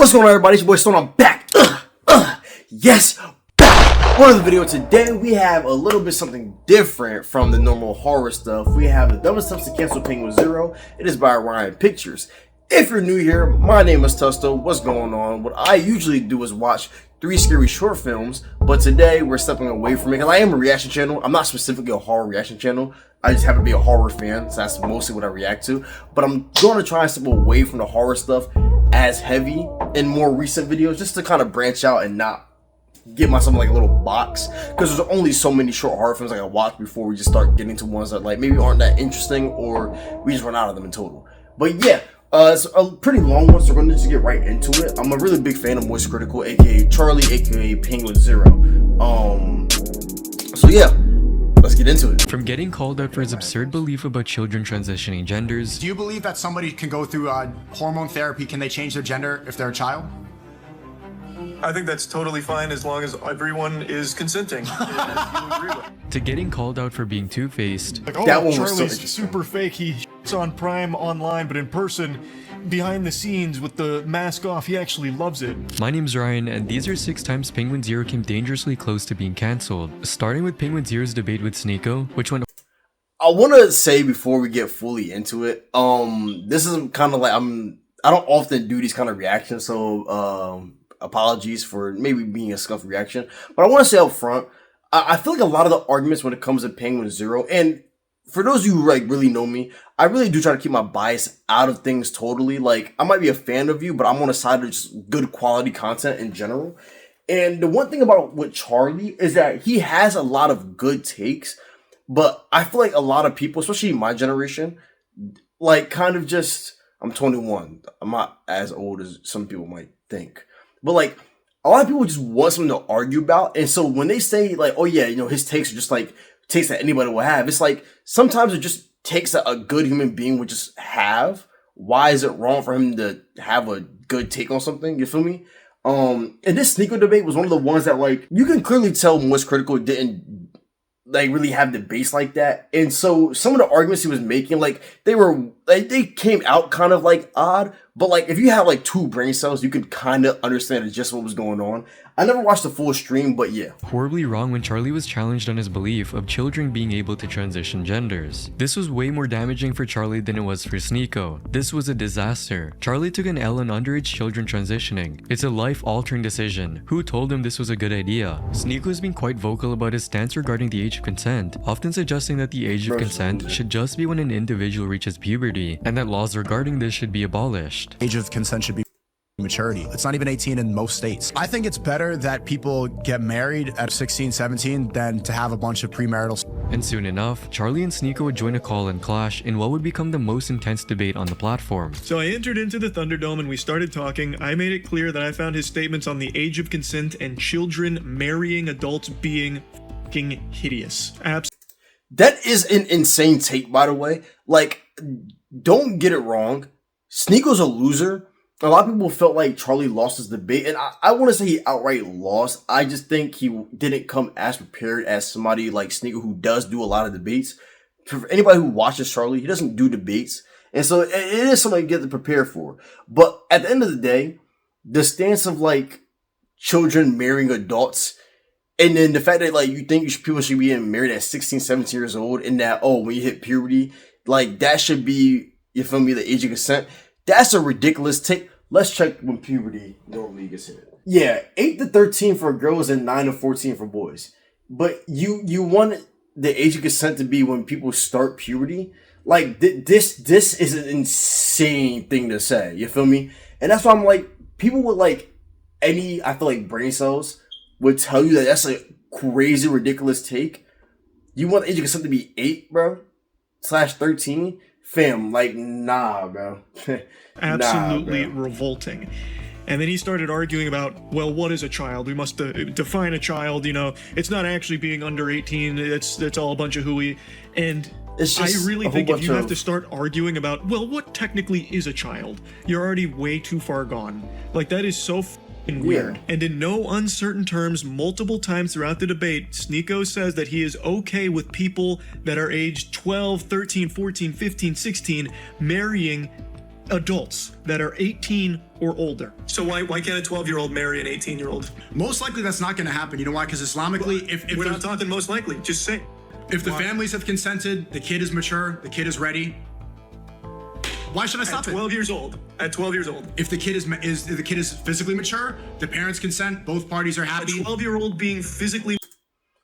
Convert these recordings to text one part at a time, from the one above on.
What's going on, everybody? It's your boy Stone. I'm back. Yes, back. For the video today, we have a little bit something different from the normal horror stuff. We have the dumbest steps to cancel Penguinz0. It is by Ryan Pictures. If you're new here, my name is Tusto. What's going on? What I usually do is watch 3 scary short films, but today we're stepping away from it because I am a reaction channel. I'm not specifically a horror reaction channel. I just happen to be a horror fan, so that's mostly what I react to. But I'm going to try and step away from the horror stuff as heavy in more recent videos, just to kind of branch out and not get myself like a little box, because there's only so many short horror films I can watch before we just start getting to ones that like maybe aren't that interesting, or we just run out of them in total. But yeah, it's a pretty long one, so we're gonna just get right into it. I'm a really big fan of Moist Critikal, aka Charlie, aka Penguinz0. So yeah, let's get into it. From getting called out for his absurd belief about children transitioning genders. Do you believe that somebody can go through hormone therapy? Can they change their gender if they're a child? I think that's totally fine as long as everyone is consenting. To getting called out for being two-faced. Like, oh, That one was Charlie's super fake. He shits on Prime online, but in person, behind the scenes with the mask off, he actually loves it. My name's Ryan, and these are 6 times Penguinz0 came dangerously close to being cancelled. Starting with Penguinz0's debate with Sneeko, which went. I want to say before we get fully into it, this is kind of like I don't often do these kind of reactions, so apologies for maybe being a scuffed reaction. But I want to say up front, I feel like a lot of the arguments when it comes to Penguinz0, and for those of you who like really know me, I really do try to keep my bias out of things totally. Like, I might be a fan of you, but I'm on the side of just good quality content in general. And the one thing about with Charlie is that he has a lot of good takes, but I feel like a lot of people, especially my generation, like kind of just, I'm 21. I'm not as old as some people might think. But like, a lot of people just want something to argue about. And so when they say like, oh yeah, you know, his takes are just like takes that anybody will have, it's like, sometimes it just takes that a good human being would just have. Why is it wrong for him to have a good take on something? You feel me? And this Sneeko debate was one of the ones that like, you can clearly tell Moist Critikal didn't like really have debates like that. And so some of the arguments he was making, like they came out kind of like odd, but like if you have like 2 brain cells, you could kind of understand just what was going on. I never watched the full stream, but yeah. Horribly wrong when Charlie was challenged on his belief of children being able to transition genders. This was way more damaging for Charlie than it was for Sneeko. This was a disaster. Charlie took an L on underage children transitioning. It's a life-altering decision. Who told him this was a good idea? Sneeko has been quite vocal about his stance regarding the age of consent, often suggesting that the age of consent should just be when an individual reaches puberty, and that laws regarding this should be abolished. Age of consent should be maturity. It's not even 18 in most states. I think it's better that people get married at 16, 17 than to have a bunch of premarital. And soon enough, Charlie and Sneeko would join a call and clash in what would become the most intense debate on the platform. So I entered into the Thunderdome and we started talking. I made it clear that I found his statements on the age of consent and children marrying adults being fucking hideous. That is an insane take, by the way. Like, don't get it wrong. Sneeko's a loser. A lot of people felt like Charlie lost his debate, and I want to say he outright lost. I just think he didn't come as prepared as somebody like Sneeko, who does do a lot of debates. For anybody who watches Charlie, he doesn't do debates, and so it is something to get to prepare for. But at the end of the day, the stance of like children marrying adults, and then the fact that like you think people should be getting married at 16, 17 years old, and that, oh, when you hit puberty, like that should be, you feel me, the age of consent. That's a ridiculous take. Let's check when puberty normally gets hit. Yeah, 8 to 13 for girls and 9 to 14 for boys. But you want the age of consent to be when people start puberty? Like, this is an insane thing to say. You feel me? And that's why I'm like, people with like I feel like brain cells would tell you that that's a crazy, ridiculous take. You want the age of consent to be 8, bro? /13? Fam, like, nah, bro. Absolutely revolting. And then he started arguing about, well, what is a child? We must define a child, you know. It's not actually being under 18. It's all a bunch of hooey. And I really think if you have to start arguing about, well, what technically is a child, you're already way too far gone. Like, that is so weird. And in no uncertain terms, multiple times throughout the debate, Sneeko says that he is okay with people that are aged 12, 13, 14, 15, 16 marrying adults that are 18 or older. So why can't a 12-year-old marry an 18-year-old? Most likely that's not going to happen. You know why? Because Islamically, if We're not talking most likely. Just say. if the families have consented, the kid is mature, the kid is ready. Why should I stop At 12 years old. At 12 years old. If the kid is physically mature, the parents consent, both parties are A happy. 12-year-old being physically.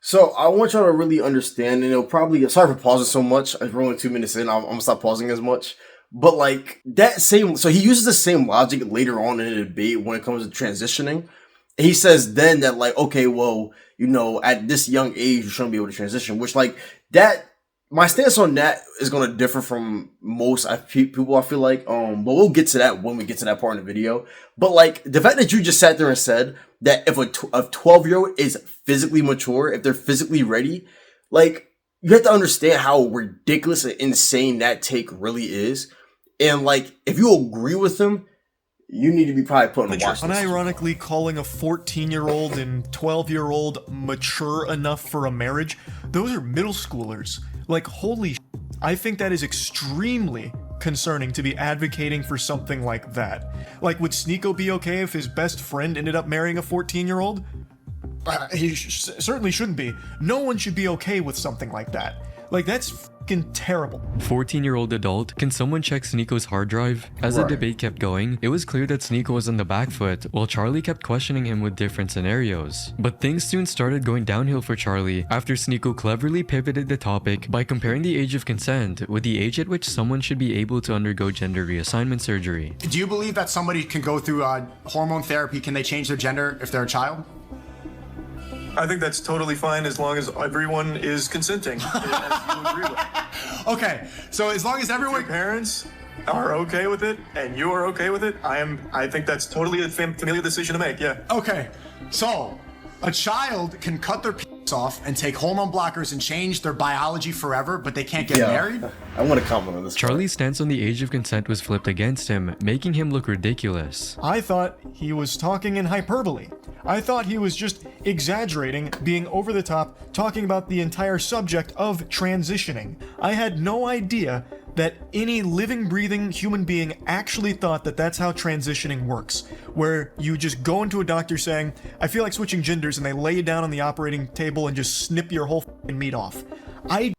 So I want y'all to really understand, and it'll probably, sorry for pausing so much. We're only 2 minutes in. I'm gonna stop pausing as much. But like that same, so he uses the same logic later on in the debate when it comes to transitioning. He says then that like, okay, well, you know, at this young age, you shouldn't be able to transition, which like that, my stance on that is going to differ from most people, I feel like, but we'll get to that when we get to that part in the video. But like the fact that you just sat there and said that if a 12-year-old is physically mature, if they're physically ready, like you have to understand how ridiculous and insane that take really is. And like, if you agree with him, you need to be probably put on a watch list. Unironically calling a 14-year-old and 12-year-old mature enough for a marriage, those are middle schoolers. Like, holy shit. I think that is extremely concerning to be advocating for something like that. Like, would Sneeko be okay if his best friend ended up marrying a 14-year-old? He certainly shouldn't be. No one should be okay with something like that. Like, that's fucking terrible. 14-year-old adult, can someone check Sneeko's hard drive? As the debate kept going, it was clear that Sneeko was on the back foot, while Charlie kept questioning him with different scenarios. But things soon started going downhill for Charlie after Sneeko cleverly pivoted the topic by comparing the age of consent with the age at which someone should be able to undergo gender reassignment surgery. Do you believe that somebody can go through hormone therapy? Can they change their gender if they're a child? I think that's totally fine as long as everyone is consenting. As you agree with. Okay, so as long as everyone... Your parents are okay with it and you are okay with it, I think that's totally a familial decision to make, yeah. Okay, so a child can cut their penis off and take hormone blockers and change their biology forever, but they can't get married? I want to comment on this. Charlie's stance on the age of consent was flipped against him, making him look ridiculous. I thought he was talking in hyperbole. I thought he was just exaggerating, being over the top, talking about the entire subject of transitioning. I had no idea that any living, breathing human being actually thought that that's how transitioning works, where you just go into a doctor saying, I feel like switching genders, and they lay you down on the operating table and just snip your whole f***ing meat off. I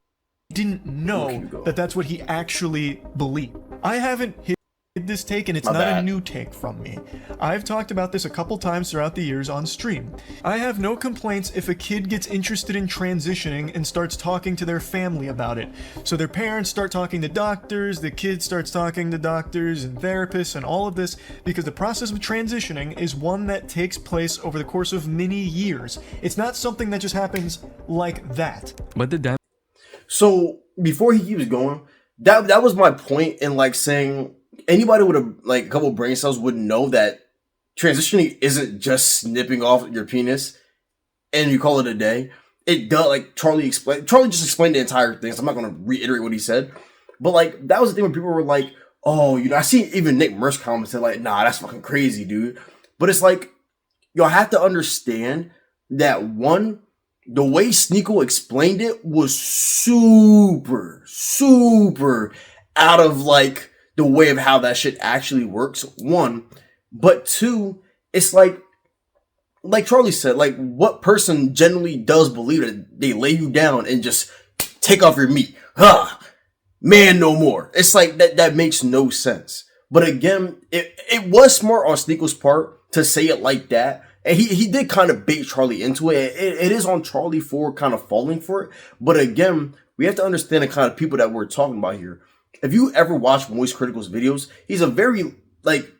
didn't know that that's what he actually believed. I haven't hit this take, and it's not a new take from me. I've talked about this a couple times throughout the years on stream. I have no complaints if a kid gets interested in transitioning and starts talking to their family about it. So their parents start talking to doctors, the kid starts talking to doctors and therapists and all of this, because the process of transitioning is one that takes place over the course of many years. It's not something that just happens like that. But the So before he keeps going, that was my point in like saying anybody with a couple brain cells would know that transitioning isn't just snipping off your penis and you call it a day. It does, like Charlie just explained the entire thing, so I'm not going to reiterate what he said. But like that was the thing when people were like, oh, you know, I see even Nick Merce commented like, nah, that's fucking crazy, dude. But it's like, y'all have to understand that one, the way Sneeko explained it was super out of like the way of how that shit actually works, one. But two, it's like Charlie said, like what person generally does believe that they lay you down and just take off your meat? Man, no more. It's like that makes no sense. But again, it was smart on Sneeko's part to say it like that. And he did kind of bait Charlie into it. It is on Charlie for kind of falling for it. But again, we have to understand the kind of people that we're talking about here. If you ever watch Moist Critical's videos, he's a very like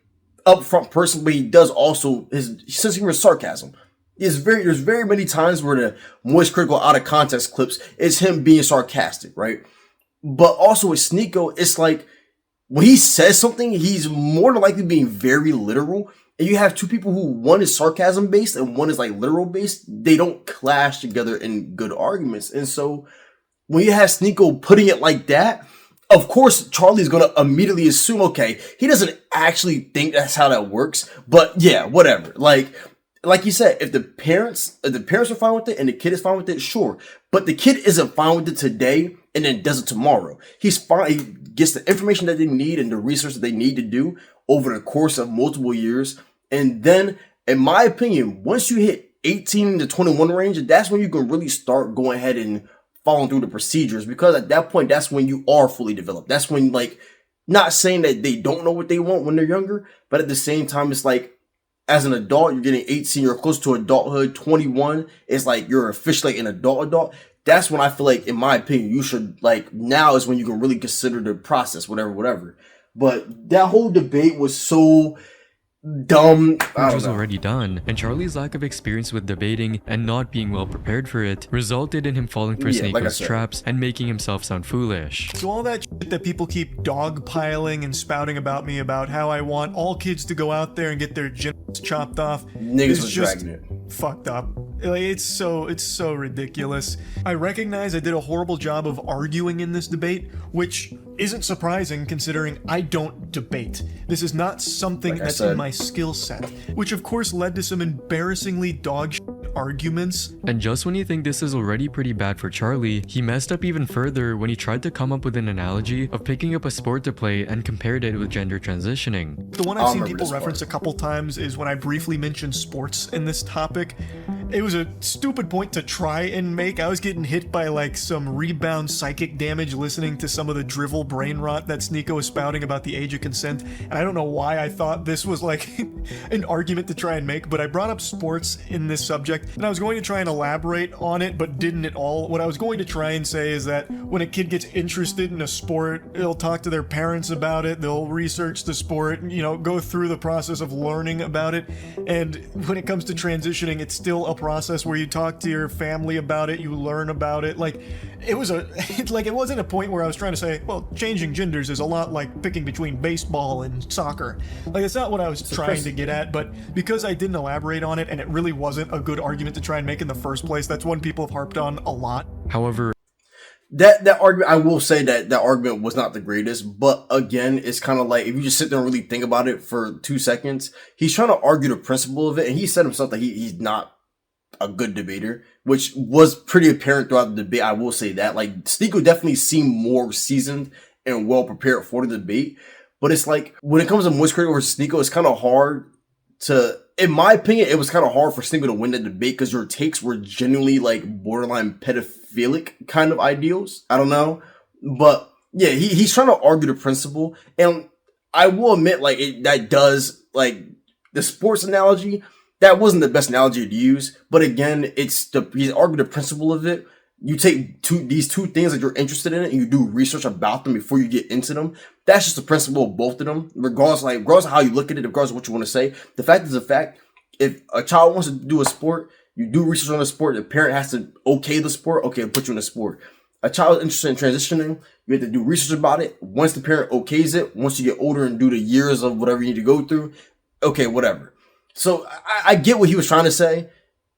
upfront person, but he does also his sense of humor is sarcasm. There's very many times where the Moist Critical out of context clips is him being sarcastic, right? But also with Sneeko, it's like when he says something, he's more than likely being very literal. And you have two people who one is sarcasm based and one is like literal based. They don't clash together in good arguments. And so when you have Sneeko putting it like that, of course, Charlie's going to immediately assume, okay, he doesn't actually think that's how that works, but yeah, whatever. Like you said, if the parents are fine with it and the kid is fine with it, sure. But the kid isn't fine with it today. and then does it tomorrow. He's fine. He gets the information that they need and the research that they need to do over the course of multiple years. And then, in my opinion, once you hit 18 to 21 range, that's when you can really start going ahead and following through the procedures, because at that point, that's when you are fully developed. That's when, like, not saying that they don't know what they want when they're younger, but at the same time, it's like, as an adult, you're getting 18, you're close to adulthood. 21, it's like you're officially an adult. That's when I feel like, in my opinion, you should, like, now is when you can really consider the process, whatever. But that whole debate was so dumb. Which was already done, and Charlie's lack of experience with debating and not being well prepared for it resulted in him falling for Sneako's traps and making himself sound foolish. So all that shit that people keep dogpiling and spouting about me about how I want all kids to go out there and get their genitals chopped off Niggas was dragging it. Fucked up. Like, it's so ridiculous. I recognize I did a horrible job of arguing in this debate, which isn't surprising considering I don't debate. This is not something that's in my skill set, which of course led to some embarrassingly dog shit arguments. And just when you think this is already pretty bad for Charlie, he messed up even further when he tried to come up with an analogy of picking up a sport to play and compared it with gender transitioning. The one I've seen people reference a couple times is when I briefly mentioned sports in this topic. It was a stupid point to try and make. I was getting hit by like some rebound psychic damage listening to some of the drivel brain rot that Sneako was spouting about the age of consent, and I don't know why I thought this was like an argument to try and make, but I brought up sports in this subject, and I was going to try and elaborate on it, but didn't at all. What I was going to try and say is that when a kid gets interested in a sport, they'll talk to their parents about it, they'll research the sport, you know, go through the process of learning about it, and when it comes to transitioning, it's still a process where you talk to your family about it, you learn about it. Like, it wasn't a point where I was trying to say, well, changing genders is a lot like picking between baseball and soccer. Like, it's not what I was trying to get at, but because I didn't elaborate on it and it really wasn't a good argument to try and make in the first place, that's one people have harped on a lot. However, that argument, I will say that argument was not the greatest, but again, it's kind of like, if you just sit there and really think about it for 2 seconds, he's trying to argue the principle of it, and he said himself that he's not a good debater, which was pretty apparent throughout the debate. I will say that, like, Sneako definitely seemed more seasoned and well prepared for the debate, but it's like, when it comes to Moist Critikal versus Sneako, it's kind of hard to, in my opinion, it was kind of hard for Sneako to win the debate because your takes were genuinely like borderline pedophilic kind of ideals. I don't know, but yeah, he's trying to argue the principle, and I will admit, like, that does, like, the sports analogy, that wasn't the best analogy to use, but again, he's argued the principle of it. You take these two things that you're interested in, and you do research about them before you get into them. That's just the principle of both of them, regardless of how you look at it, regardless of what you want to say. The fact is the fact. If a child wants to do a sport, you do research on the sport. The parent has to okay the sport. Okay, put you in the sport. A child is interested in transitioning, you have to do research about it. Once the parent okays it, once you get older and do the years of whatever you need to go through, okay, whatever. So I get what he was trying to say.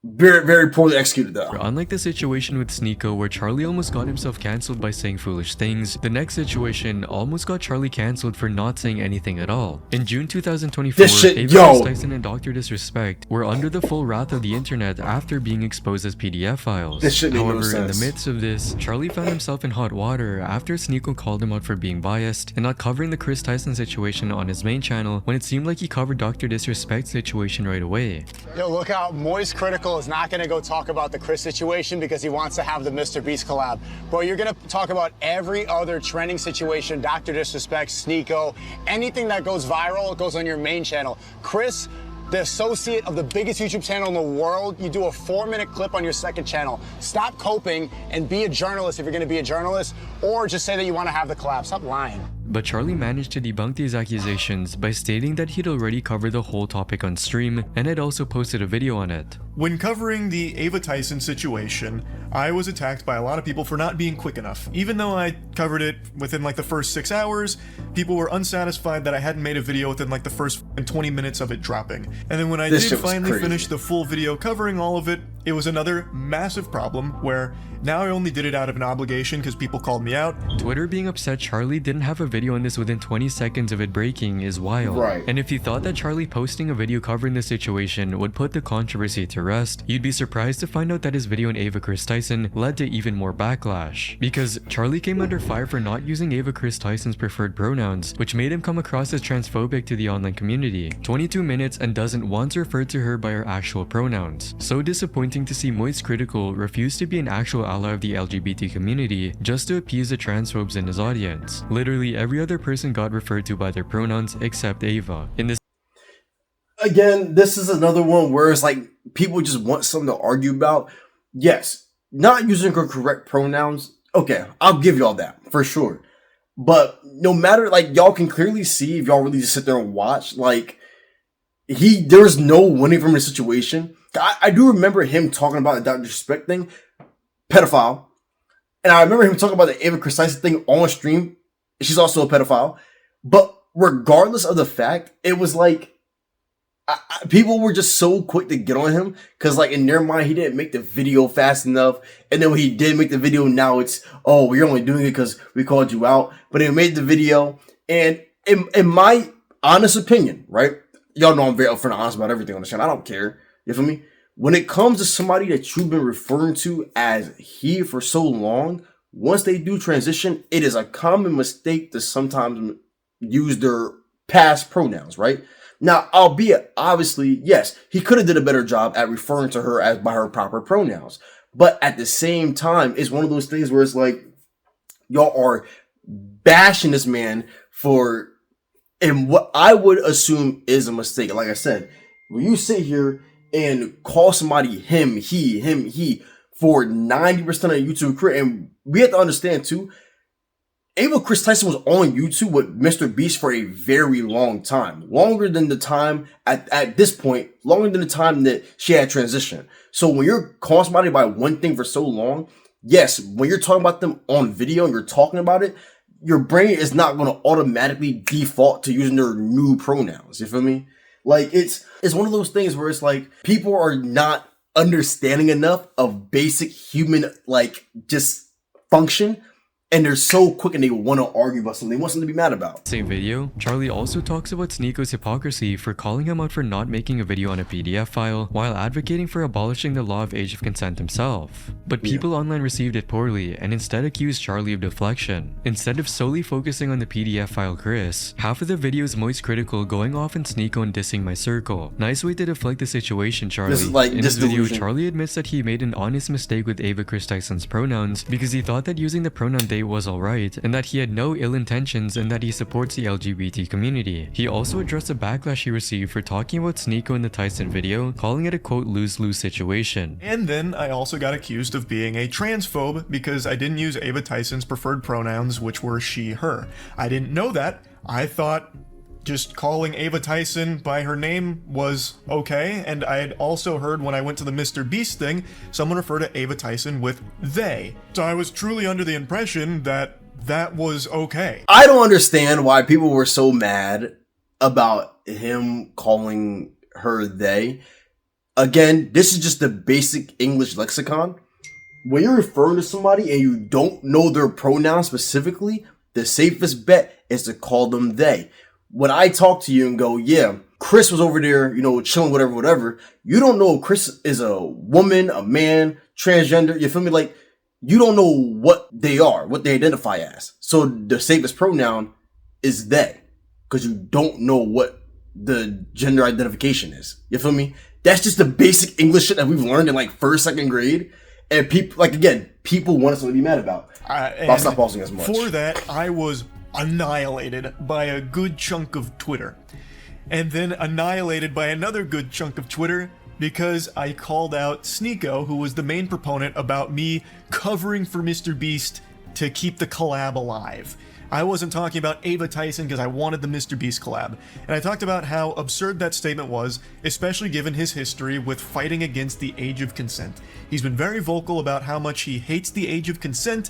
Very, very poorly executed though. Unlike the situation with Sneako where Charlie almost got himself cancelled by saying foolish things, the next situation almost got Charlie cancelled for not saying anything at all. In June 2024, Chris Tyson and Dr. Disrespect were under the full wrath of the internet after being exposed as PDF files. However, in the midst of this, Charlie found himself in hot water after Sneako called him out for being biased and not covering the Chris Tyson situation on his main channel when it seemed like he covered Dr. Disrespect's situation right away. Yo, look out, Moist Critikal is not going to go talk about the Chris situation because he wants to have the Mr. Beast collab. Bro, you're going to talk about every other trending situation, Dr. Disrespect, Sneako, anything that goes viral goes on your main channel. Chris, the associate of the biggest YouTube channel in the world, you do a 4-minute clip on your second channel. Stop coping and be a journalist if you're going to be a journalist, or just say that you want to have the collab. Stop lying. But Charlie managed to debunk these accusations by stating that he'd already covered the whole topic on stream and had also posted a video on it. When covering the Ava Tyson situation, I was attacked by a lot of people for not being quick enough. Even though I covered it within like the first 6 hours, people were unsatisfied that I hadn't made a video within like the first 20 minutes of it dropping. And then when I did finally finish the full video covering all of it, it was another massive problem where now I only did it out of an obligation because people called me out. Twitter being upset Charlie didn't have a video on this within 20 seconds of it breaking is wild. Right. And if you thought that Charlie posting a video covering this situation would put the controversy to rest, you'd be surprised to find out that his video on Ava Chris Tyson led to even more backlash. Because Charlie came under fire for not using Ava Chris Tyson's preferred pronouns, which made him come across as transphobic to the online community. 22 minutes and doesn't once refer to her by her actual pronouns. So disappointing to see Moist Critikal refuse to be an actual ally of the LGBT community just to appease the transphobes in his audience. Literally every other person got referred to by their pronouns except Ava. In this Again, this is another one where it's like people just want something to argue about. Yes, not using her correct pronouns. Okay, I'll give y'all that for sure. But no matter, like, y'all can clearly see if y'all really just sit there and watch, like, there's no winning from the situation. I do remember him talking about the Dr. Disrespect thing, pedophile. And I remember him talking about the Ava Chris Tyson thing on stream. She's also a pedophile. But regardless of the fact, it was like, people were just so quick to get on him because, like, in their mind, he didn't make the video fast enough. And then when he did make the video, now it's, oh, we're only doing it because we called you out. But he made the video. And in my honest opinion, right? Y'all know I'm very upfront and honest about everything on the channel. I don't care. You feel me? When it comes to somebody that you've been referring to as he for so long, once they do transition, it is a common mistake to sometimes use their past pronouns, right? Now, albeit, obviously, yes, he could have did a better job at referring to her as by her proper pronouns. But at the same time, it's one of those things where it's like, y'all are bashing this man for, and what I would assume is a mistake. Like I said, when you sit here and call somebody him, he, for 90% of YouTube career, and we have to understand too, Ava Chris Tyson was on YouTube with Mr. Beast for a very long time. Longer than the time, at this point, longer than the time that she had transitioned. So when you're calling somebody by one thing for so long, yes, when you're talking about them on video and you're talking about it, your brain is not going to automatically default to using their new pronouns. You feel me? Like, it's one of those things where it's like, people are not understanding enough of basic human, like, just function. And they're so quick and they want to argue about something. They want something to be mad about. same video, Charlie also talks about Sneako's hypocrisy for calling him out for not making a video on a PDF file while advocating for abolishing the law of age of consent himself. But people online received it poorly and instead accused Charlie of deflection. Instead of solely focusing on the PDF file Chris, half of the video is Moist Critikal going off in Sneako and dissing my circle. Nice way to deflect the situation, Charlie. This is like in this video, delusion. Charlie admits that he made an honest mistake with Ava Chris Tyson's pronouns because he thought that using the pronoun they was alright and that he had no ill intentions and that he supports the LGBT community. He also addressed the backlash he received for talking about Sneako in the Tyson video, calling it a quote lose-lose situation. And then I also got accused of being a transphobe because I didn't use Ava Tyson's preferred pronouns, which were she, her. I didn't know that. I thought just calling Ava Tyson by her name was okay, and I had also heard when I went to the Mr. Beast thing, someone refer to Ava Tyson with they. So I was truly under the impression that that was okay. I don't understand why people were so mad about him calling her they. Again, this is just the basic English lexicon. When you're referring to somebody and you don't know their pronouns specifically, the safest bet is to call them they. When I talk to you and go, yeah, Chris was over there, you know, chilling, whatever, you don't know if Chris is a woman, a man, transgender, you feel me? Like, you don't know what they are, what they identify as. So the safest pronoun is they, because you don't know what the gender identification is. You feel me? That's just the basic English shit that we've learned in like first, second grade. And people, like, again, people want us to be mad about. I'll stop pausing as much. For that, I was annihilated by a good chunk of Twitter. And then annihilated by another good chunk of Twitter because I called out Sneako, who was the main proponent about me covering for Mr. Beast to keep the collab alive. I wasn't talking about Ava Tyson because I wanted the Mr. Beast collab. And I talked about how absurd that statement was, especially given his history with fighting against the age of consent. He's been very vocal about how much he hates the age of consent,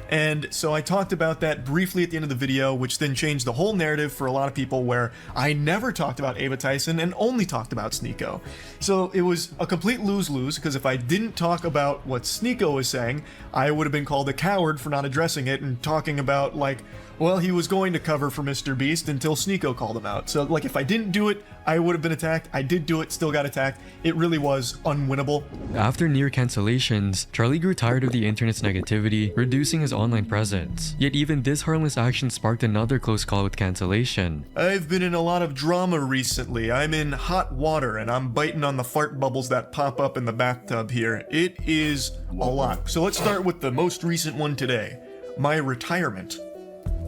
And so I talked about that briefly at the end of the video, which then changed the whole narrative for a lot of people, where I never talked about Ava Tyson and only talked about Sneako. So it was a complete lose-lose, because if I didn't talk about what Sneako was saying, I would have been called a coward for not addressing it and talking about, like, well, he was going to cover for Mr. Beast until Sneako called him out. So, like, if I didn't do it, I would have been attacked. I did do it, still got attacked. It really was unwinnable. After near cancellations, Charlie grew tired of the internet's negativity, reducing his online presence. Yet even this harmless action sparked another close call with cancellation. I've been in a lot of drama recently. I'm in hot water and I'm biting on the fart bubbles that pop up in the bathtub here. It is a lot. So let's start with the most recent one today. My retirement.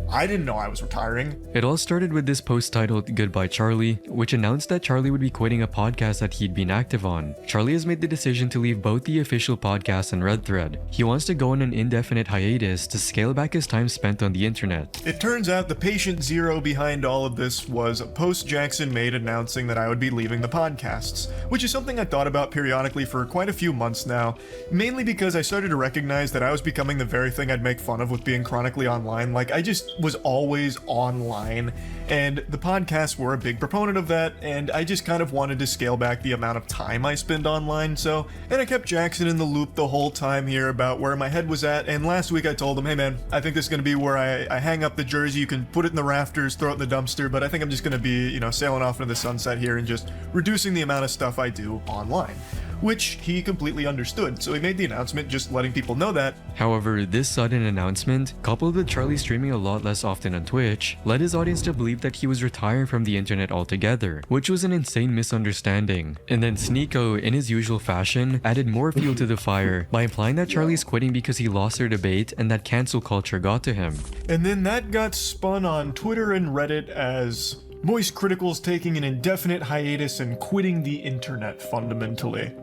I didn't know I was retiring. It all started with this post titled Goodbye Charlie, which announced that Charlie would be quitting a podcast that he'd been active on. Charlie has made the decision to leave both the official podcast and Red Thread. He wants to go on an indefinite hiatus to scale back his time spent on the internet. It turns out the patient zero behind all of this was a post Jackson made announcing that I would be leaving the podcasts, which is something I thought about periodically for quite a few months now, mainly because I started to recognize that I was becoming the very thing I'd make fun of with being chronically online. Like, I just was always online, and the podcasts were a big proponent of that, and I just kind of wanted to scale back the amount of time I spend online. So, and I kept Jackson in the loop the whole time here about where my head was at, and last week I told him, hey man, I think this is going to be where I hang up the jersey. You can put it in the rafters, throw it in the dumpster, but I think I'm just going to be, you know, sailing off into the sunset here and just reducing the amount of stuff I do online. Which he completely understood, so he made the announcement just letting people know that. However, this sudden announcement, coupled with Charlie streaming a lot less often on Twitch, led his audience to believe that he was retiring from the internet altogether, which was an insane misunderstanding. And then Sneako, in his usual fashion, added more fuel to the fire by implying that Charlie's quitting because he lost their debate and that cancel culture got to him. And then that got spun on Twitter and Reddit as Moist Critikal taking an indefinite hiatus and quitting the internet fundamentally.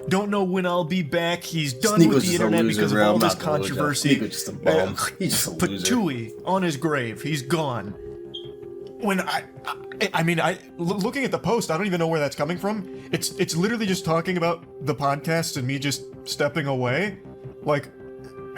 Don't know when I'll be back. He's done with the internet because of all this controversy. Just a bum. He's just a loser. Patooey on his grave. He's gone. When I mean, looking at the post, I don't even know where that's coming from. It's literally just talking about the podcast and me just stepping away. Like,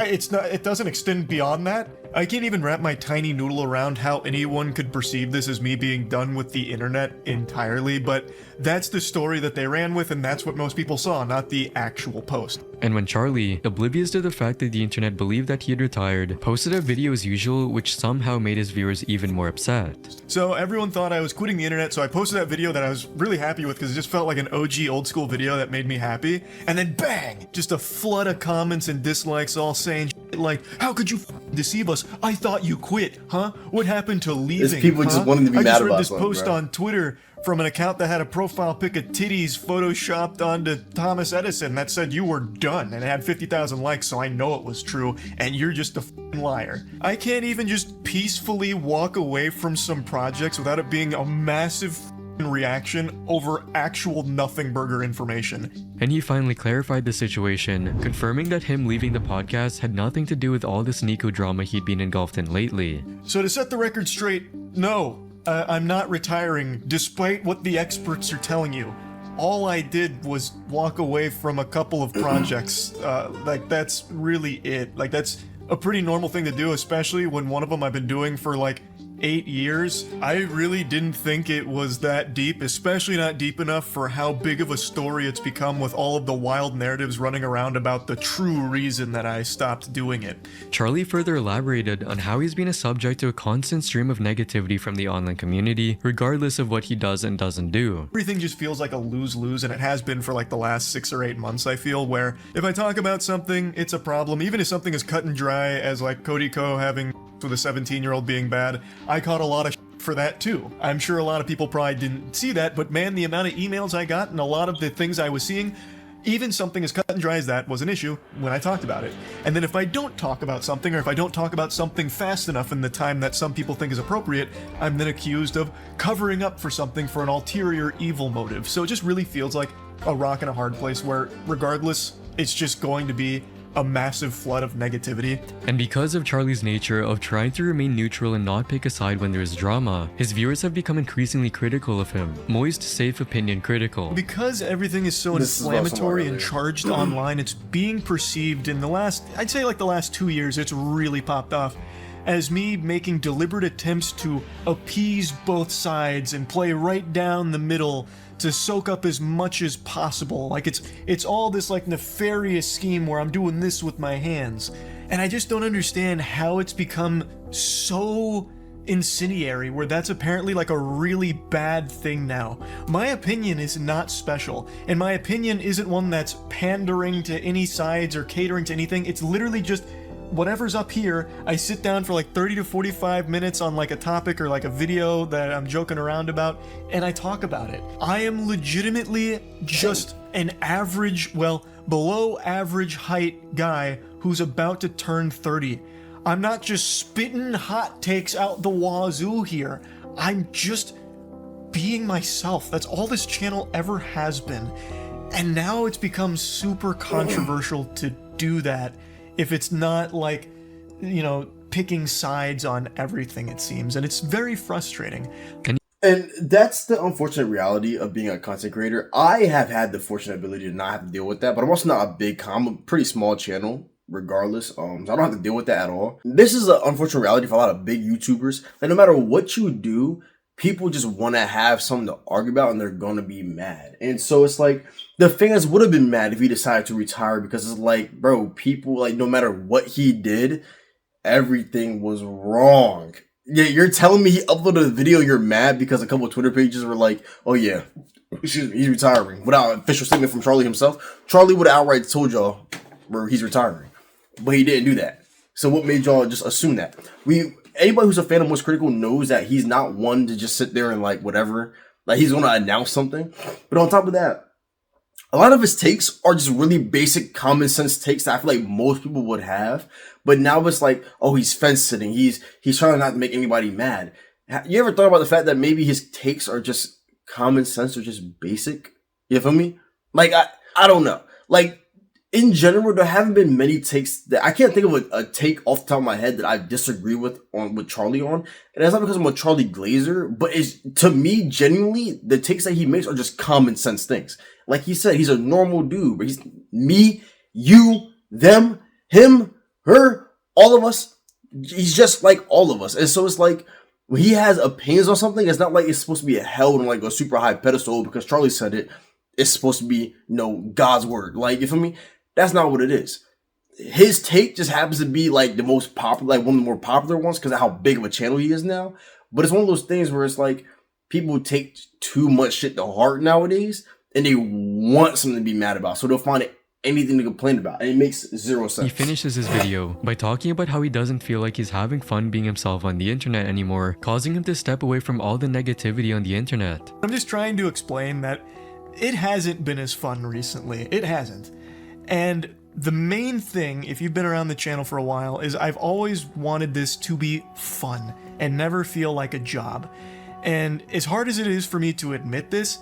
it doesn't extend beyond that. I can't even wrap my tiny noodle around how anyone could perceive this as me being done with the internet entirely, but that's the story that they ran with, and that's what most people saw, not the actual post. And when Charlie, oblivious to the fact that the internet believed that he had retired, posted a video as usual, which somehow made his viewers even more upset. So everyone thought I was quitting the internet, so I posted that video that I was really happy with because it just felt like an OG old school video that made me happy. And then bang! Just a flood of comments and dislikes all saying shit like, how could you deceive us? I thought you quit, huh? What happened to leaving? There's people just wanting to be I mad just read about this something, post bro. on Twitter from an account that had a profile pic of titties photoshopped onto Thomas Edison that said you were done, and it had 50,000 likes, so I know it was true, and you're just a f***ing liar. I can't even just peacefully walk away from some projects without it being a massive f***ing reaction over actual nothing burger information. And he finally clarified the situation, confirming that him leaving the podcast had nothing to do with all the Sneako drama he'd been engulfed in lately. So to set the record straight, no, I'm not retiring, despite what the experts are telling you. All I did was walk away from a couple of projects. Like, that's really it. Like, that's a pretty normal thing to do, especially when one of them I've been doing for like 8 years. I really didn't think it was that deep, especially not deep enough for how big of a story it's become with all of the wild narratives running around about the true reason that I stopped doing it. Charlie further elaborated on how he's been a subject to a constant stream of negativity from the online community, regardless of what he does and doesn't do. Everything just feels like a lose-lose, and it has been for like the last 6 or 8 months, I feel, where if I talk about something, it's a problem. Even if something is cut and dry, as like Cody Ko having with a 17-year-old being bad, I caught a lot of for that too. I'm sure a lot of people probably didn't see that, but man, the amount of emails I got and a lot of the things I was seeing, even something as cut and dry as that was an issue when I talked about it. And then if I don't talk about something, or if I don't talk about something fast enough in the time that some people think is appropriate, I'm then accused of covering up for something for an ulterior evil motive. So it just really feels like a rock and a hard place where regardless, it's just going to be a massive flood of negativity. And because of Charlie's nature of trying to remain neutral and not pick a side when there's drama, his viewers have become increasingly critical of him. Moist safe opinion critical. Because everything is so inflammatory and charged online, it's being perceived in the last, I'd say like the last 2 years, it's really popped off as me making deliberate attempts to appease both sides and play right down the middle to soak up as much as possible. Like it's all this like nefarious scheme where I'm doing this with my hands. And I just don't understand how it's become so incendiary where that's apparently like a really bad thing now. My opinion is not special, and my opinion isn't one that's pandering to any sides or catering to anything. It's literally just whatever's up here. I sit down for like 30 to 45 minutes on like a topic or like a video that I'm joking around about, and I talk about it. I am legitimately just an average, well, below average height guy who's about to turn 30. I'm not just spitting hot takes out the wazoo here. I'm just being myself. That's all this channel ever has been. And now it's become super controversial to do that if it's not like, you know, picking sides on everything, it seems. And it's very frustrating. And that's the unfortunate reality of being a content creator. I have had the fortunate ability to not have to deal with that, but I'm also not a big, I'm a pretty small channel regardless. So I don't have to deal with that at all. This is an unfortunate reality for a lot of big YouTubers, that no matter what you do, people just want to have something to argue about and they're going to be mad. And so it's like, the fans would have been mad if he decided to retire, because it's like, bro, people, like, no matter what he did, everything was wrong. Yeah, you're telling me he uploaded a video, you're mad because a couple of Twitter pages were like, oh yeah, he's retiring, without an official statement from Charlie himself. Charlie would have outright told y'all, bro, he's retiring. But he didn't do that. So what made y'all just assume that? Anybody who's a fan of Moist Critikal knows that he's not one to just sit there and like whatever. Like, he's going to announce something. But on top of that, a lot of his takes are just really basic common sense takes that I feel like most people would have. But now it's like, oh, he's fence sitting. He's trying not to make anybody mad. You ever thought about the fact that maybe his takes are just common sense or just basic? You feel me? Like, I don't know. Like, in general, there haven't been many takes that I can't think of a take off the top of my head that I disagree with Charlie on. And that's not because I'm a Charlie Glazer, but it's, to me, genuinely, the takes that he makes are just common sense things. Like he said, he's a normal dude, but he's me, you, them, him, her, all of us. He's just like all of us. And so it's like, when he has opinions on something, it's not like it's supposed to be held on like a super high pedestal because Charlie said it. It's supposed to be, God's word. Like, you feel me? That's not what it is. His take just happens to be like the most popular, like one of the more popular ones because of how big of a channel he is now. But it's one of those things where it's like people take too much shit to heart nowadays and they want something to be mad about. So they'll find anything to complain about. And it makes zero sense. He finishes his video by talking about how he doesn't feel like he's having fun being himself on the internet anymore, causing him to step away from all the negativity on the internet. I'm just trying to explain that it hasn't been as fun recently. It hasn't. And the main thing, if you've been around the channel for a while, is I've always wanted this to be fun and never feel like a job. And as hard as it is for me to admit this,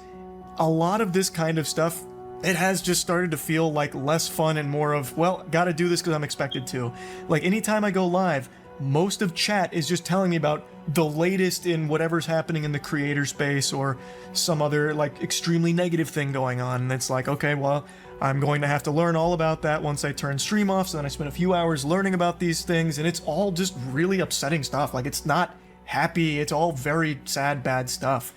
a lot of this kind of stuff, it has just started to feel like less fun and more of, well, gotta do this because I'm expected to. Like, anytime I go live, most of chat is just telling me about the latest in whatever's happening in the creator space or some other, like, extremely negative thing going on. And it's like, okay, well, I'm going to have to learn all about that once I turn stream off, so then I spend a few hours learning about these things, and it's all just really upsetting stuff. Like, it's not happy, it's all very sad, bad stuff.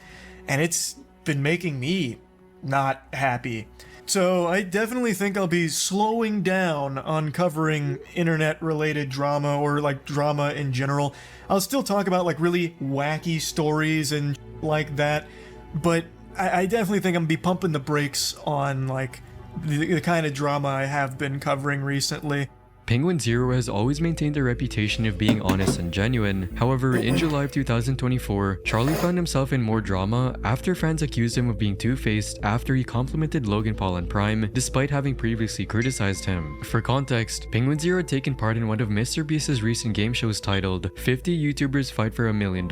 And it's been making me not happy. So I definitely think I'll be slowing down on covering internet-related drama or, like, drama in general. I'll still talk about, like, really wacky stories and like that, but I definitely think I'm gonna be pumping the brakes on, like, the kind of drama I have been covering recently. Penguinz0 has always maintained a reputation of being honest and genuine. However, in July of 2024, Charlie found himself in more drama after fans accused him of being two-faced after he complimented Logan Paul on Prime, despite having previously criticized him. For context, Penguinz0 had taken part in one of MrBeast's recent game shows titled 50 YouTubers Fight for $1 Million.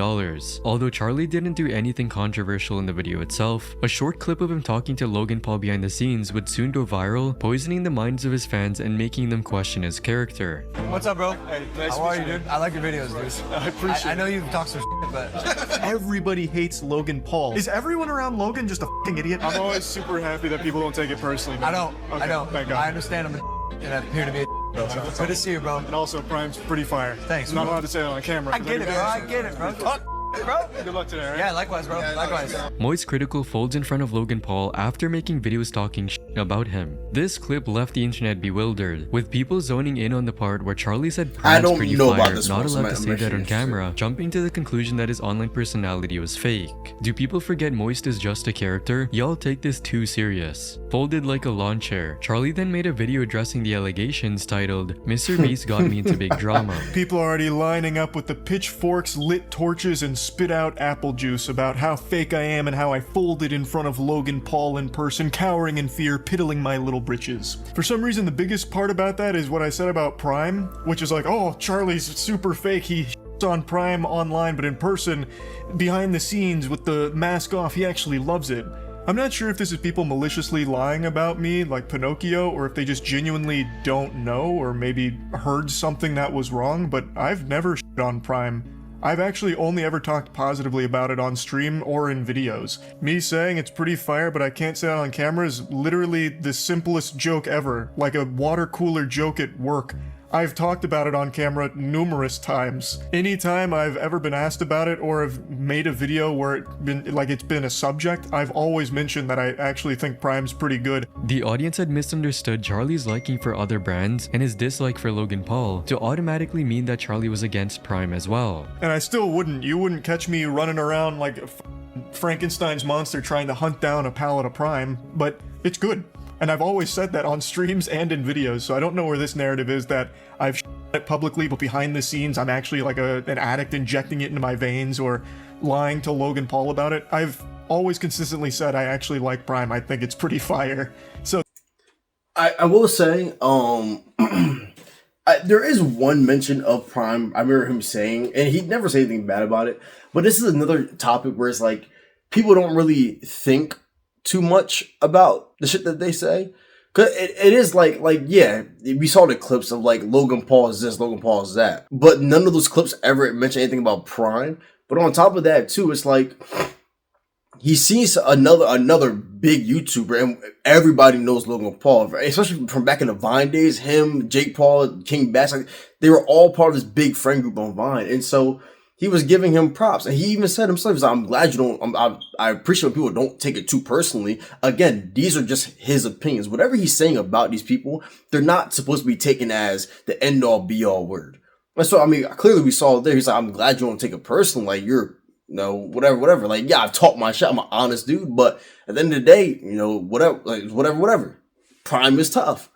Although Charlie didn't do anything controversial in the video itself, a short clip of him talking to Logan Paul behind the scenes would soon go viral, poisoning the minds of his fans and making them question his character. What's up, bro? Hey, nice How are you, dude? I like your videos, dude. I appreciate I know you've talked some shit, but Everybody hates Logan Paul. Is everyone around Logan just a fucking idiot? I'm always super happy that people don't take it personally. I don't. Okay, I don't. thank God. I understand I'm and I appear to be bro. So good to see you, bro. And also, Prime's pretty fire. Thanks, I'm not bro. allowed to say that on camera. I get it, bro. I get it, bro. Talk, bro. Good luck today, all right? Yeah, likewise, bro. Likewise. Moist Critikal folds in front of Logan Paul after making videos talking about him. This clip left the internet bewildered, with people zoning in on the part where Charlie said Prime's don't pretty know about fire, this not one, so allowed to I'm say that actually on camera, jumping to the conclusion that his online personality was fake. Do people forget Moist is just a character? Y'all take this too serious. Folded like a lawn chair, Charlie then made a video addressing the allegations titled, MrBeast got me into big drama. People are already lining up with the pitchforks, lit torches, and spit out apple juice about how fake I am and how I folded in front of Logan Paul in person, cowering in fear, piddling my little britches. For some reason, the biggest part about that is what I said about Prime, which is like, oh, Charlie's super fake, he on Prime online, but in person, behind the scenes with the mask off, he actually loves it. I'm not sure if this is people maliciously lying about me, like Pinocchio, or if they just genuinely don't know, or maybe heard something that was wrong, but I've never shit on Prime. I've actually only ever talked positively about it on stream or in videos. Me saying it's pretty fire but I can't say it on camera is literally the simplest joke ever, like a water cooler joke at work. I've talked about it on camera numerous times. Anytime I've ever been asked about it or have made a video where it's been a subject, I've always mentioned that I actually think Prime's pretty good. The audience had misunderstood Charlie's liking for other brands and his dislike for Logan Paul to automatically mean that Charlie was against Prime as well. And I still wouldn't. You wouldn't catch me running around like Frankenstein's monster trying to hunt down a pallet of Prime, but it's good. And I've always said that on streams and in videos, so I don't know where this narrative is that I've it publicly, but behind the scenes I'm actually like an addict injecting it into my veins or lying to Logan Paul about it. I've always consistently said I actually like Prime. I think it's pretty fire. So I will say, there is one mention of Prime. I remember him saying, and he never said anything bad about it, but this is another topic where it's like, people don't really think too much about the shit that they say. Cause it is like, yeah, we saw the clips of like Logan Paul is this, Logan Paul is that. But none of those clips ever mention anything about Prime. But on top of that too, it's like, he sees another big YouTuber and everybody knows Logan Paul, especially from back in the Vine days. Him, Jake Paul, King Bass, like, they were all part of this big friend group on Vine. And so he was giving him props, and he even said himself, he's like, I'm glad you don't, I appreciate when people don't take it too personally. Again, these are just his opinions. Whatever he's saying about these people, they're not supposed to be taken as the end all be all word. And so, I mean, clearly we saw it there. He's like, I'm glad you don't take it personally. Like, you're, whatever. Like, yeah, I've talked my shit. I'm an honest dude, but at the end of the day, whatever. Prime is tough.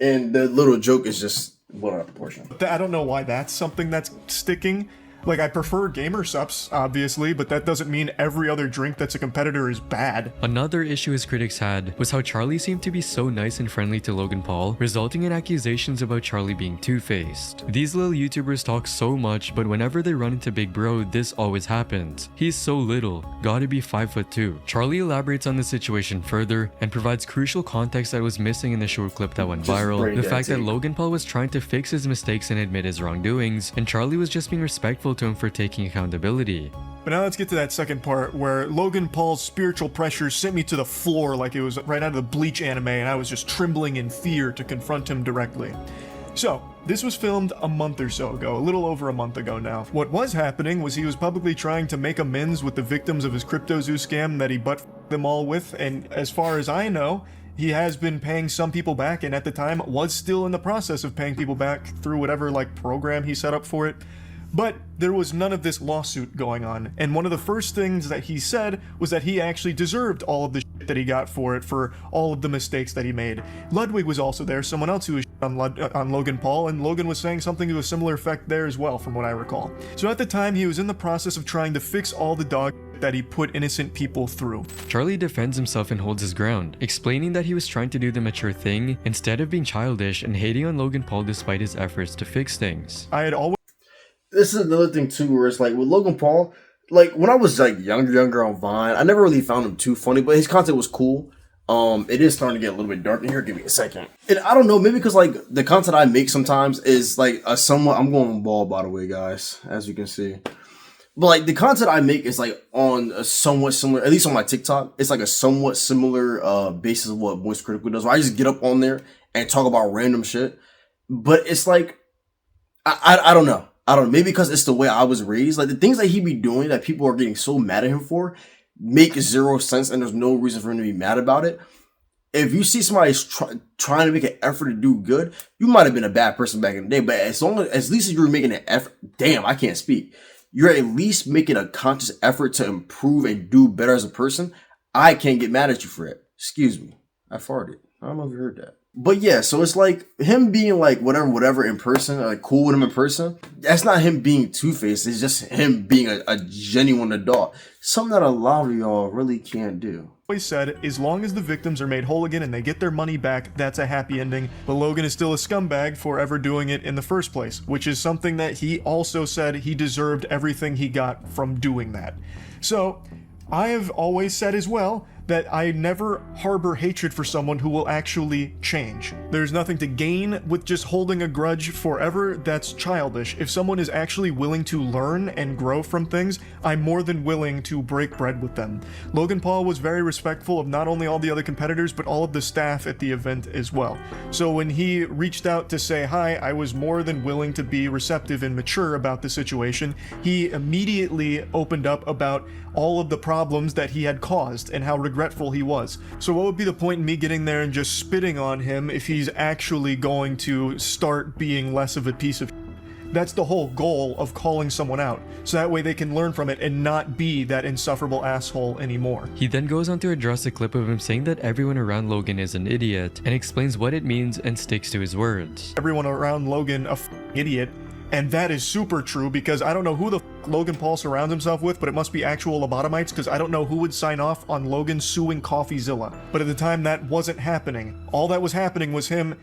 And the little joke is just one out of proportion. I don't know why that's something that's sticking. Like, I prefer gamer sups, obviously, but that doesn't mean every other drink that's a competitor is bad. Another issue his critics had was how Charlie seemed to be so nice and friendly to Logan Paul, resulting in accusations about Charlie being two-faced. These little YouTubers talk so much, but whenever they run into Big Bro, this always happens. He's so little, gotta be 5'2". Charlie elaborates on the situation further and provides crucial context that was missing in the short clip that went viral. The fact that Logan Paul was trying to fix his mistakes and admit his wrongdoings, and Charlie was just being respectful to him for taking accountability. But now let's get to that second part where Logan Paul's spiritual pressure sent me to the floor like it was right out of the Bleach anime, and I was just trembling in fear to confront him directly. So, this was filmed a month or so ago, a little over a month ago now. What was happening was he was publicly trying to make amends with the victims of his CryptoZoo scam that he butt-f***ed them all with, and as far as I know, he has been paying some people back, and at the time was still in the process of paying people back through whatever program he set up for it. But there was none of this lawsuit going on, and one of the first things that he said was that he actually deserved all of the shit that he got for it, for all of the mistakes that he made. Ludwig was also there, someone else who was on Logan Paul, and Logan was saying something to a similar effect there as well, from what I recall. So at the time, he was in the process of trying to fix all the dog that he put innocent people through. Charlie defends himself and holds his ground, explaining that he was trying to do the mature thing instead of being childish and hating on Logan Paul despite his efforts to fix things. I had always... This is another thing too, where it's like with Logan Paul, like when I was like younger on Vine, I never really found him too funny, but his content was cool. It is starting to get a little bit dark in here. Give me a second. And I don't know, maybe because like the content I make sometimes is like a somewhat, I'm going bald by the way, guys, as you can see. But like the content I make is like on a somewhat similar, at least on my TikTok, it's like a somewhat similar basis of what Moist Critikal does, where I just get up on there and talk about random shit. But it's like, I don't know. I don't know. Maybe because it's the way I was raised. Like the things that he be doing that people are getting so mad at him for make zero sense, and there's no reason for him to be mad about it. If you see somebody trying to make an effort to do good, you might have been a bad person back in the day, but at least as you're making an effort, damn, I can't speak. You're at least making a conscious effort to improve and do better as a person. I can't get mad at you for it. Excuse me. I farted. I don't know if you heard that. But yeah, so it's like him being like whatever in person, like cool with him in person. That's not him being two-faced. It's just him being a genuine adult. Something that a lot of y'all really can't do. Always said, as long as the victims are made whole again and they get their money back, that's a happy ending. But Logan is still a scumbag for ever doing it in the first place, which is something that he also said he deserved everything he got from doing that. So I have always said as well that I never harbor hatred for someone who will actually change. There's nothing to gain with just holding a grudge forever. That's childish. If someone is actually willing to learn and grow from things, I'm more than willing to break bread with them. Logan Paul was very respectful of not only all the other competitors, but all of the staff at the event as well. So when he reached out to say hi, I was more than willing to be receptive and mature about the situation. He immediately opened up about all of the problems that he had caused and how regretful he was. So what would be the point in me getting there and just spitting on him if he's actually going to start being less of a piece of... That's the whole goal of calling someone out, so that way they can learn from it and not be that insufferable asshole anymore. He then goes on to address a clip of him saying that everyone around Logan is an idiot and explains what it means and sticks to his words. Everyone around Logan a idiot. And that is super true, because I don't know who the Logan Paul surrounds himself with, but it must be actual lobotomites, because I don't know who would sign off on Logan suing CoffeeZilla. But at the time, that wasn't happening. All that was happening was him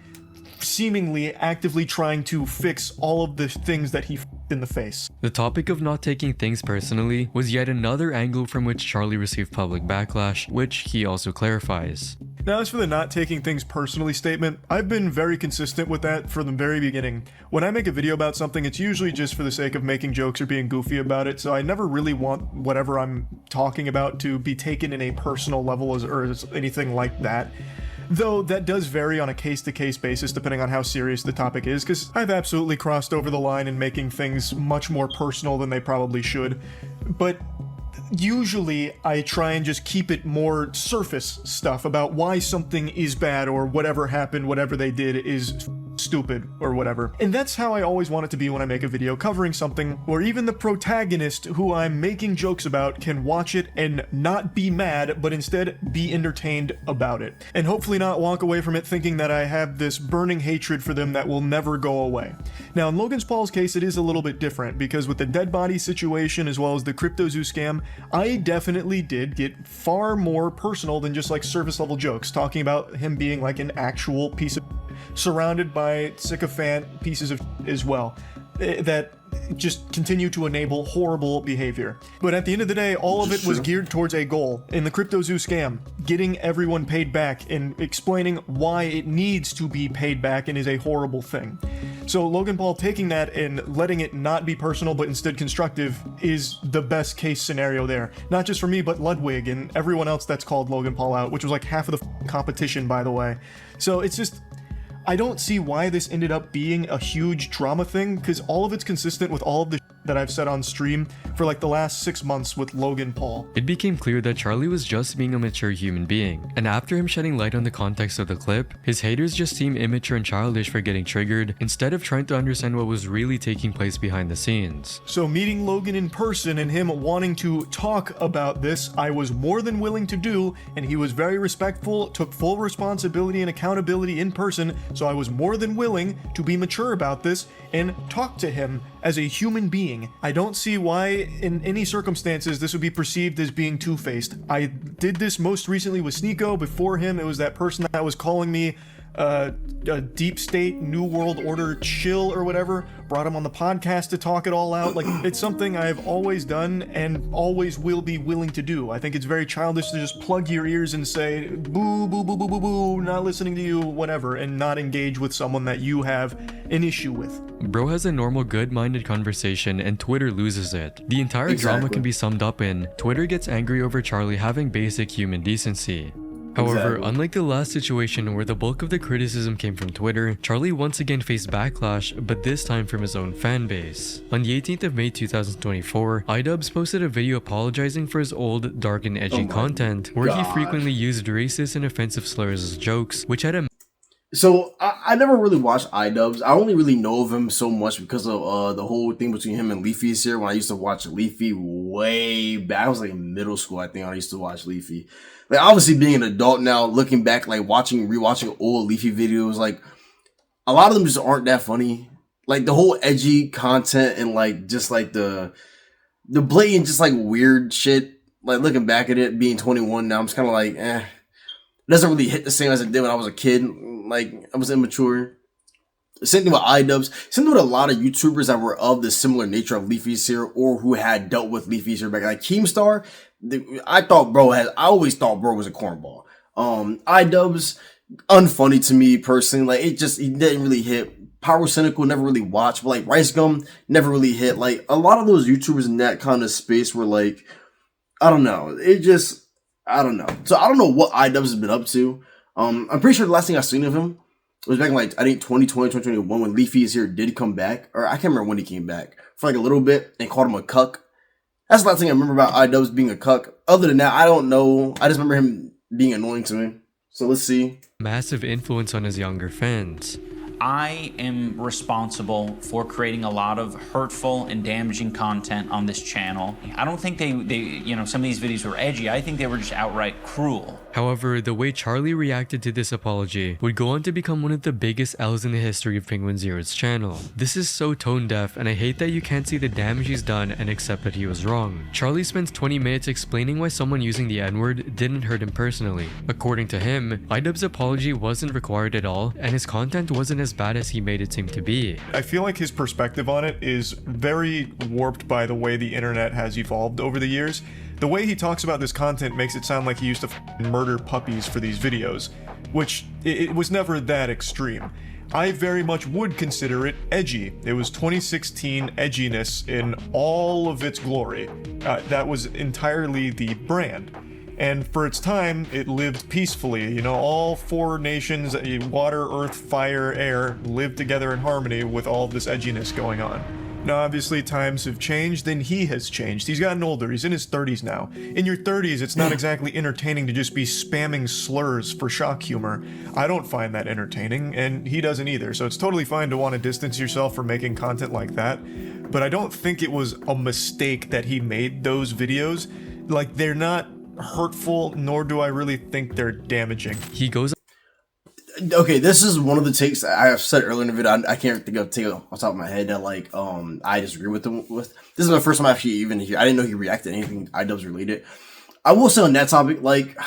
seemingly actively trying to fix all of the things that he f***ed in the face. The topic of not taking things personally was yet another angle from which Charlie received public backlash, which he also clarifies. Now, as for the not taking things personally statement, I've been very consistent with that from the very beginning. When I make a video about something, it's usually just for the sake of making jokes or being goofy about it, so I never really want whatever I'm talking about to be taken in a personal level or as anything like that. Though that does vary on a case-to-case basis depending on how serious the topic is, because I've absolutely crossed over the line in making things much more personal than they probably should. But usually I try and just keep it more surface stuff about why something is bad or whatever happened, whatever they did is stupid or whatever. And that's how I always want it to be when I make a video covering something where even the protagonist who I'm making jokes about can watch it and not be mad, but instead be entertained about it. And hopefully not walk away from it thinking that I have this burning hatred for them that will never go away. Now in Logan Paul's case, it is a little bit different, because with the dead body situation as well as the TustosWRLD scam, I definitely did get far more personal than just like surface level jokes, talking about him being like an actual piece of surrounded by sycophant pieces of as well that just continue to enable horrible behavior. But at the end of the day, all of it was geared towards a goal. In the TustosWRLD scam, getting everyone paid back and explaining why it needs to be paid back and is a horrible thing. So Logan Paul taking that and letting it not be personal but instead constructive is the best case scenario there. Not just for me, but Ludwig and everyone else that's called Logan Paul out, which was like half of the competition, by the way. So it's just, I don't see why this ended up being a huge drama thing, because all of it's consistent with all of the that I've said on stream for like the last 6 months with Logan Paul. It became clear that Charlie was just being a mature human being, and after him shedding light on the context of the clip, his haters just seemed immature and childish for getting triggered instead of trying to understand what was really taking place behind the scenes. So meeting Logan in person and him wanting to talk about this, I was more than willing to do, and he was very respectful, took full responsibility and accountability in person, so I was more than willing to be mature about this and talk to him as a human being. I don't see why in any circumstances this would be perceived as being two-faced. I did this most recently with Sneeko. Before him, it was that person that was calling me a deep state, new world order chill or whatever. Brought him on the podcast to talk it all out. Like, it's something I've always done and always will be willing to do. I think it's very childish to just plug your ears and say, boo, boo, boo, boo, boo, boo, not listening to you, whatever, and not engage with someone that you have an issue with. Bro has a normal good-minded conversation and Twitter loses it. The entire drama can be summed up in Twitter gets angry over Charlie having basic human decency. However, unlike the last situation where the bulk of the criticism came from Twitter, Charlie once again faced backlash, but this time from his own fanbase. On the 18th of May 2024, iDubbbz posted a video apologizing for his old, dark and edgy content, where he frequently used racist and offensive slurs as jokes, which had a So I never really watched iDubbbz. I only really know of him so much because of the whole thing between him and Leafy is here. When I used to watch Leafy way back, I was like in middle school. I think I used to watch Leafy. Like, obviously being an adult now, looking back, like rewatching old Leafy videos, like a lot of them just aren't that funny. Like the whole edgy content and like just like the blatant just like weird shit. Like looking back at it, being 21 now, I'm just kind of like, It doesn't really hit the same as it did when I was a kid. Like, I was immature. Same thing with iDubbbz. Same thing with a lot of YouTubers that were of the similar nature of Leafy's here or who had dealt with Leafy's here back. Like Keemstar, I always thought bro was a cornball. iDubbbz, unfunny to me personally. Like, he didn't really hit. Power Cynical never really watched. But like Rice Gum never really hit. Like, a lot of those YouTubers in that kind of space were like, I don't know. I don't know. So I don't know what iDubbbz has been up to. I'm pretty sure the last thing I seen of him was back in like, I think 2020, 2021 when Leafy is here did come back. Or I can't remember when he came back. For like a little bit and called him a cuck. That's the last thing I remember about iDubbbz being a cuck. Other than that, I don't know. I just remember him being annoying to me. So let's see. Massive influence on his younger fans. I am responsible for creating a lot of hurtful and damaging content on this channel. I don't think they some of these videos were edgy. I think they were just outright cruel. However, the way Charlie reacted to this apology would go on to become one of the biggest L's in the history of Penguinz0's channel. This is so tone deaf, and I hate that you can't see the damage he's done and accept that he was wrong. Charlie spends 20 minutes explaining why someone using the N-word didn't hurt him personally. According to him, iDubbbz's apology wasn't required at all, and his content wasn't as bad as he made it seem to be. I feel like his perspective on it is very warped by the way the internet has evolved over the years. The way he talks about this content makes it sound like he used to murder puppies for these videos, which it was never that extreme. I very much would consider it edgy. It was 2016 edginess in all of its glory. That was entirely the brand. And for its time, it lived peacefully. You know, all four nations, water, earth, fire, air, lived together in harmony with all of this edginess going on. Now, obviously, times have changed, and he has changed. He's gotten older. He's in his 30s now. In your 30s, it's not exactly entertaining to just be spamming slurs for shock humor. I don't find that entertaining, and he doesn't either. So it's totally fine to want to distance yourself from making content like that. But I don't think it was a mistake that he made those videos. Like, they're not hurtful, nor do I really think they're damaging. He goes Okay, this is one of the takes I have said earlier in the video. I can't think of take off the top of my head that like I disagree with him with. This is the first time I actually even hear. I didn't know he reacted to anything iDubbbz related. I will say on that topic, like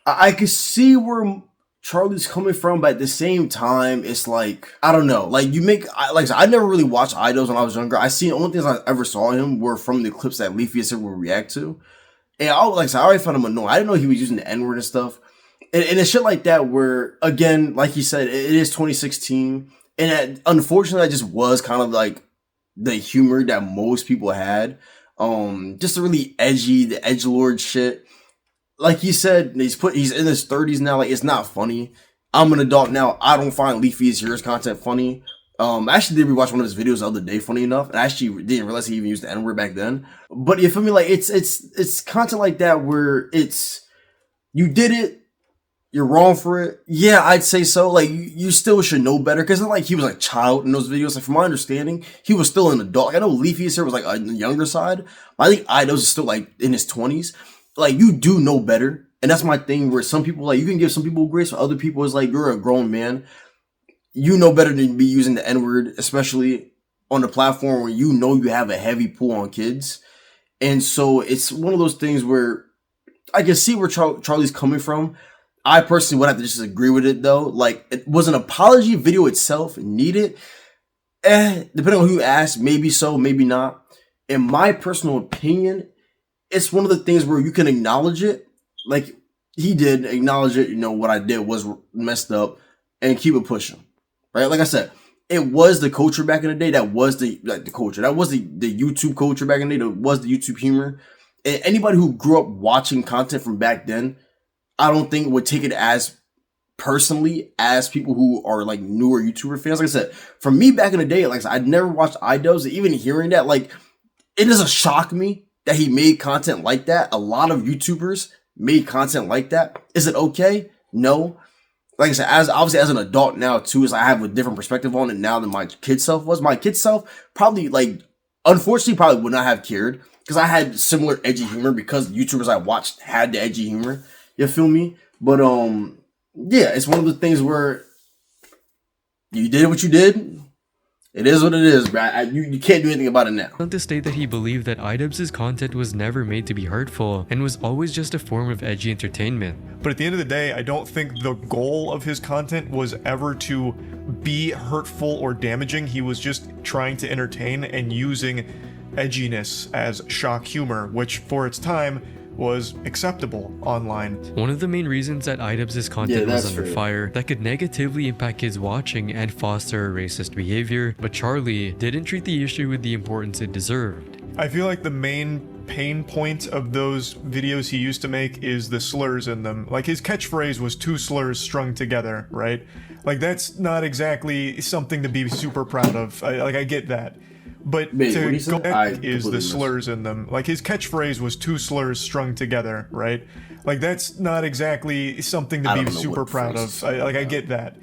I could see where Charlie's coming from, but at the same time, it's like I don't know. Like you make like I said, I never really watched iDubbbz when I was younger. I seen the only things I ever saw him were from the clips that Leafy said would react to, and I already found him annoying. I didn't know he was using the N-word and stuff. And it's shit like that where, again, like he said, it is 2016. And unfortunately, that just was kind of like the humor that most people had. Just the really edgy, the edgelord shit. Like he said, he's in his 30s now. Like, it's not funny. I'm an adult now. I don't find Leafy's Heroes content funny. I actually did rewatch one of his videos the other day, funny enough, and I actually didn't realize he even used the N-word back then. But you feel me? Like it's content like that where it's you did it, you're wrong for it. Yeah, I'd say so. Like you still should know better because like he was like child in those videos. Like from my understanding, he was still an adult. Like, I know Leafy's here was like on the younger side, but I think Idos is still like in his 20s. Like you do know better, and that's my thing. Where some people like you can give some people grace, for other people it's like you're a grown man. You know better than be using the N-word, especially on the platform where you know you have a heavy pull on kids. And so it's one of those things where I can see where Charlie's coming from. I personally would have to just agree with it though. Like, it was an apology video itself needed? Depending on who you ask, maybe so, maybe not. In my personal opinion, it's one of the things where you can acknowledge it. Like, he did acknowledge it, you know, what I did was messed up, and keep it pushing. Right? Like I said, it was the culture back in the day. That was the culture. That was the YouTube culture back in the day. That was the YouTube humor. And anybody who grew up watching content from back then, I don't think would take it as personally as people who are like newer YouTuber fans. Like I said, for me back in the day, like I said, I'd never watched iDubbbz. Even hearing that, like, it doesn't shock me that he made content like that. A lot of YouTubers made content like that. Is it okay? No. Like I said, obviously as an adult now too, is I have a different perspective on it now than my kid self was. My kid self probably, like, unfortunately probably would not have cared because I had similar edgy humor because YouTubers I watched had the edgy humor. You feel me? But yeah, it's one of the things where you did what you did. It is what it is, bro. You can't do anything about it now. To state that he believed that iDubbbz's content was never made to be hurtful and was always just a form of edgy entertainment. But at the end of the day, I don't think the goal of his content was ever to be hurtful or damaging. He was just trying to entertain and using edginess as shock humor, which for its time was acceptable online. One of the main reasons that iDubbbz's content was under fire that could negatively impact kids watching and foster racist behavior, but Charlie didn't treat the issue with the importance it deserved. I feel like the main pain point of those videos he used to make is the slurs in them. Like, his catchphrase was 2 slurs strung together, right? Like, that's not exactly something to be super proud of. I get that. But to go back is the slurs in them. Like, his catchphrase was 2 slurs strung together, right? Like, that's not exactly something to be super proud of. I get that.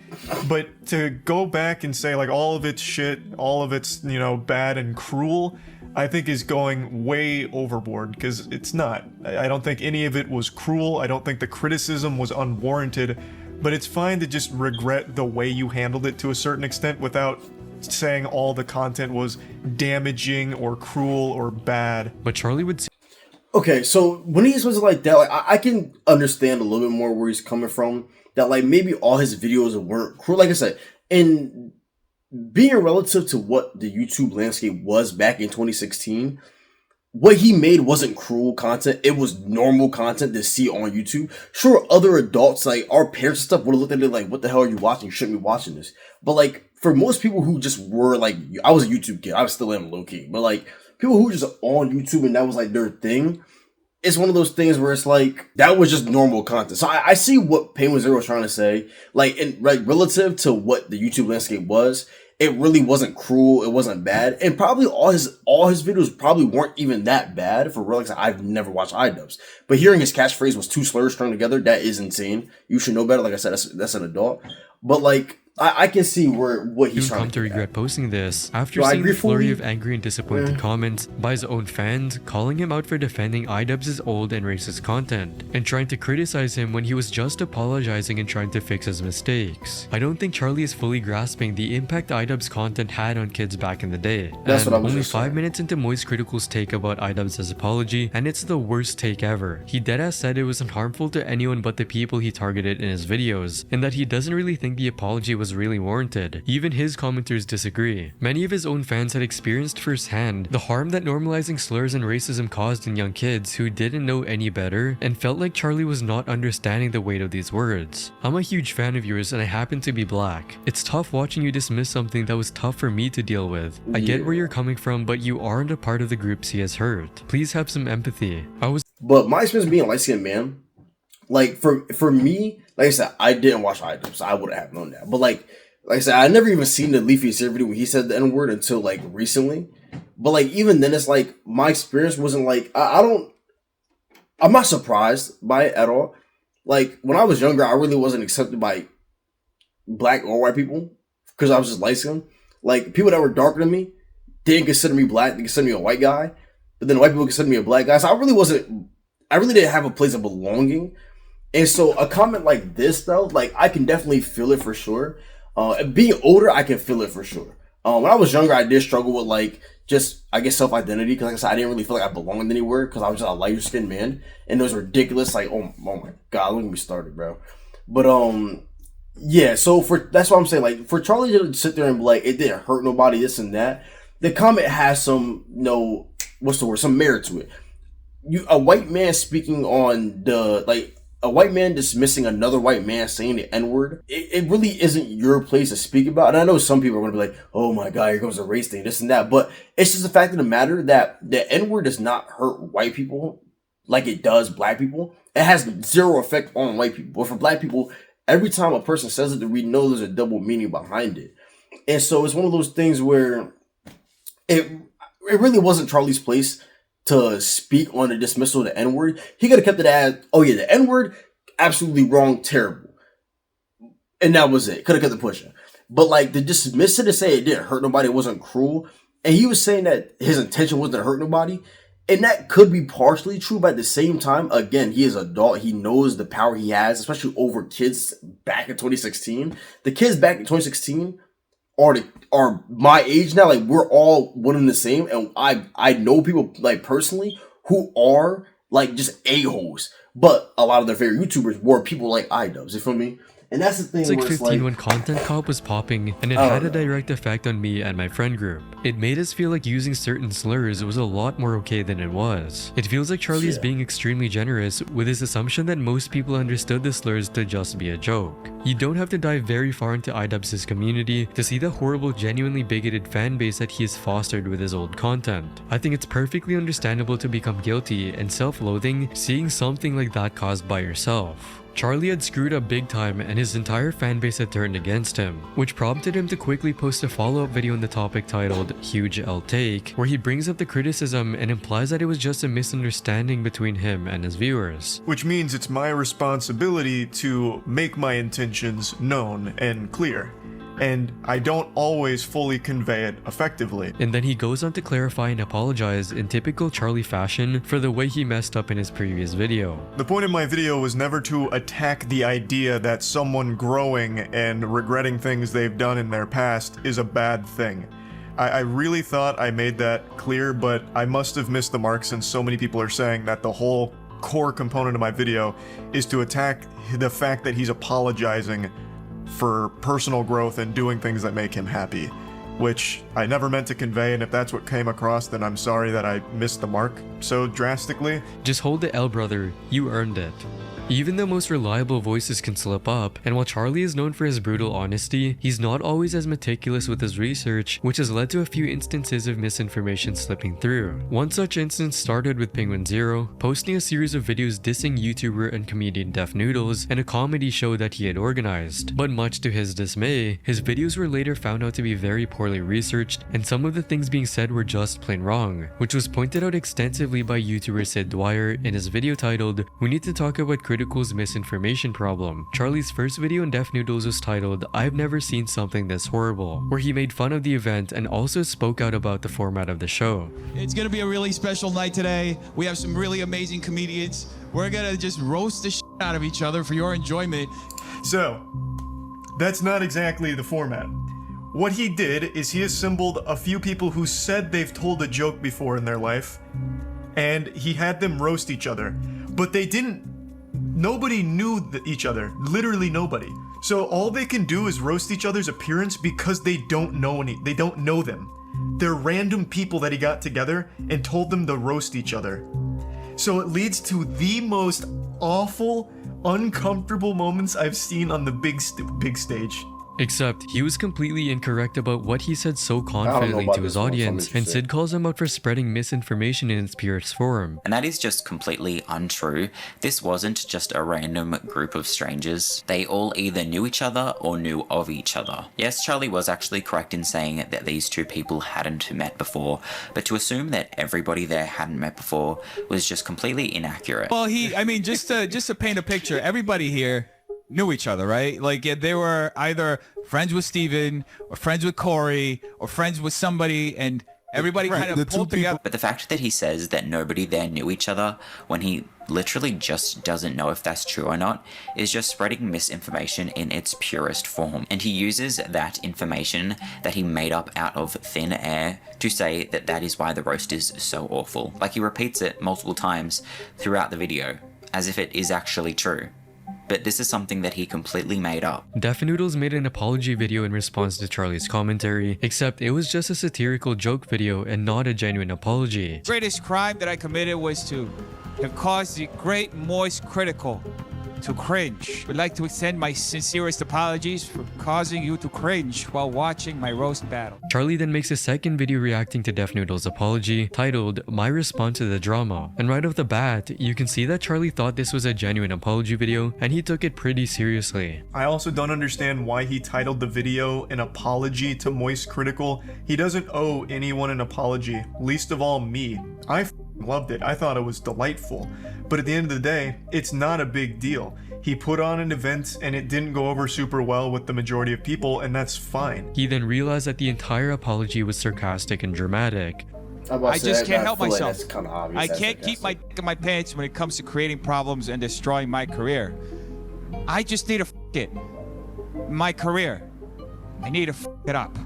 But to go back and say, like, all of it's shit, all of it's, you know, bad and cruel, I think is going way overboard, because it's not. I don't think any of it was cruel. I don't think the criticism was unwarranted. But it's fine to just regret the way you handled it to a certain extent without saying all the content was damaging or cruel or bad. But Charlie would okay, so when he says it like that, like I can understand a little bit more where he's coming from. That like maybe all his videos weren't cruel. Like I said, in being relative to what the YouTube landscape was back in 2016, what he made wasn't cruel content. It was normal content to see on YouTube. Sure, other adults, like our parents and stuff, would have looked at it like, what the hell are you watching? You shouldn't be watching this. But like, for most people who just were like, I was a YouTube kid. I still am low-key. But like, people who were just on YouTube and that was like their thing, it's one of those things where it's like, that was just normal content. So I see what Penguinz0 was trying to say. Like, relative to what the YouTube landscape was, it really wasn't cruel. It wasn't bad. And probably all his videos probably weren't even that bad for real. Like, I've never watched iDubbbz. But hearing his catchphrase was 2 slurs strung together, that is insane. You should know better. Like I said, that's an adult. But like, I can see what he's trying to regret posting this after seeing the flurry of angry and disappointed comments by his own fans calling him out for defending iDubbbz's old and racist content and trying to criticize him when he was just apologizing and trying to fix his mistakes. I don't think Charlie is fully grasping the impact iDubbbz content had on kids back in the day. That's what I was only just 5 saying. minutes into Moist Critical's take about iDubbbz's apology, and it's the worst take ever. He deadass said it wasn't harmful to anyone but the people he targeted in his videos, and that he doesn't really think the apology was really warranted. Even his commenters disagree. Many of his own fans had experienced firsthand the harm that normalizing slurs and racism caused in young kids who didn't know any better and felt like Charlie was not understanding the weight of these words. I'm a huge fan of yours and I happen to be black. It's tough watching you dismiss something that was tough for me to deal with. I get where you're coming from, but you aren't a part of the groups he has hurt. Please have some empathy. But my experience being a light-skinned man, like for me, like I said, I didn't watch iDubbbz, so I wouldn't have known that. But like, like I said, I never even seen the Leafy video when he said the N word until like recently. But like even then, it's like my experience wasn't like I'm not surprised by it at all. Like when I was younger, I really wasn't accepted by black or white people because I was just light skinned. Like people that were darker than me didn't consider me black; they considered me a white guy. But then white people considered me a black guy, so I really didn't have a place of belonging. And so a comment like this, though, like I can definitely feel it for sure. Being older, I can feel it for sure. When I was younger, I did struggle with like just I guess self-identity because like I said, I didn't really feel like I belonged anywhere because I was just a lighter skinned man, and it was ridiculous. Like oh my god, look at me started, bro. But yeah. So that's what I'm saying. Like for Charlie to sit there and be like it didn't hurt nobody, this and that. The comment has some some merit to it. A white man speaking on a white man dismissing another white man saying the N-word, it really isn't your place to speak about. And I know some people are going to be like, oh my God, here comes a race thing, this and that. But it's just the fact of the matter that the N-word does not hurt white people like it does black people. It has zero effect on white people. But for black people, every time a person says it, we know there's a double meaning behind it. And so it's one of those things where it really wasn't Charlie's place to speak on the dismissal of the N-word. He could have kept it as, oh yeah, the N-word, absolutely wrong, terrible. And that was it. Could have kept it pushing. But like to dismiss it and say it didn't hurt nobody, it wasn't cruel. And he was saying that his intention wasn't to hurt nobody. And that could be partially true, but at the same time, again, he is an adult. He knows the power he has, especially over kids back in 2016. The kids back in 2016 are my age now. Like we're all one and the same, and I know people like personally who are like just a-holes, but a lot of their favorite YouTubers were people like iDubbbz. You feel me? And that's the thing. It's like where 15 when Content Cop was popping, and it had a direct effect on me and my friend group. It made us feel like using certain slurs was a lot more okay than it was. It feels like Charlie is being extremely generous with his assumption that most people understood the slurs to just be a joke. You don't have to dive very far into iDubbbz's community to see the horrible, genuinely bigoted fan base that he has fostered with his old content. I think it's perfectly understandable to become guilty and self-loathing seeing something like that caused by yourself. Charlie had screwed up big time and his entire fanbase had turned against him, which prompted him to quickly post a follow-up video on the topic titled Huge L Take, where he brings up the criticism and implies that it was just a misunderstanding between him and his viewers. Which means it's my responsibility to make my intentions known and clear. And I don't always fully convey it effectively. And then he goes on to clarify and apologize in typical Charlie fashion for the way he messed up in his previous video. The point of my video was never to attack the idea that someone growing and regretting things they've done in their past is a bad thing. I really thought I made that clear, but I must have missed the mark since so many people are saying that the whole core component of my video is to attack the fact that he's apologizing for personal growth and doing things that make him happy, which I never meant to convey, and if that's what came across, then I'm sorry that I missed the mark so drastically. Just hold the L, brother. You earned it. Even the most reliable voices can slip up, and while Charlie is known for his brutal honesty, he's not always as meticulous with his research, which has led to a few instances of misinformation slipping through. One such instance started with Penguinz0 posting a series of videos dissing YouTuber and comedian Def Noodles and a comedy show that he had organized. But much to his dismay, his videos were later found out to be very poorly researched, and some of the things being said were just plain wrong, which was pointed out extensively by YouTuber Sid Dwyer in his video titled "We Need to Talk About Critical's Misinformation Problem." Charlie's first video on Def Noodles was titled "I've Never Seen Something This Horrible," where he made fun of the event and also spoke out about the format of the show. It's gonna be a really special night today. We have some really amazing comedians. We're gonna just roast the shit out of each other for your enjoyment. So, that's not exactly the format. What he did is he assembled a few people who said they've told a joke before in their life, and he had them roast each other. But they didn't. Nobody knew each other. Literally nobody. So all they can do is roast each other's appearance because they don't know them. They're random people that he got together and told them to roast each other. So it leads to the most awful, uncomfortable moments I've seen on the big stage. Except, he was completely incorrect about what he said so confidently to his audience, and Sid calls him out for spreading misinformation in its purest form. And that is just completely untrue. This wasn't just a random group of strangers. They all either knew each other or knew of each other. Yes, Charlie was actually correct in saying that these two people hadn't met before, but to assume that everybody there hadn't met before was just completely inaccurate. Well, just to paint a picture, everybody here knew each other, right? Like they were either friends with Steven or friends with Corey or friends with somebody, and everybody kind of pulled together. But the fact that he says that nobody there knew each other when he literally just doesn't know if that's true or not is just spreading misinformation in its purest form. And he uses that information that he made up out of thin air to say that that is why the roast is so awful. Like, he repeats it multiple times throughout the video as if it is actually true. But this is something that he completely made up. Def Noodles made an apology video in response to Charlie's commentary, except it was just a satirical joke video and not a genuine apology. The greatest crime that I committed was to have caused the great Moist Critikal to cringe. Would like to extend my sincerest apologies for causing you to cringe while watching my roast battle. Charlie then makes a second video reacting to Def Noodles' apology, titled My Response to the Drama. And right off the bat, you can see that Charlie thought this was a genuine apology video, and he took it pretty seriously. I also don't understand why he titled the video an apology to Moist Critikal. He doesn't owe anyone an apology, least of all me. I loved it. I thought it was delightful. But at the end of the day, it's not a big deal. He put on an event and it didn't go over super well with the majority of people, and that's fine. He then realized that the entire apology was sarcastic and dramatic. I just can't help myself. I can't keep my dick in my pants when it comes to creating problems and destroying my career. I just need to f it. My career. I need to f it up.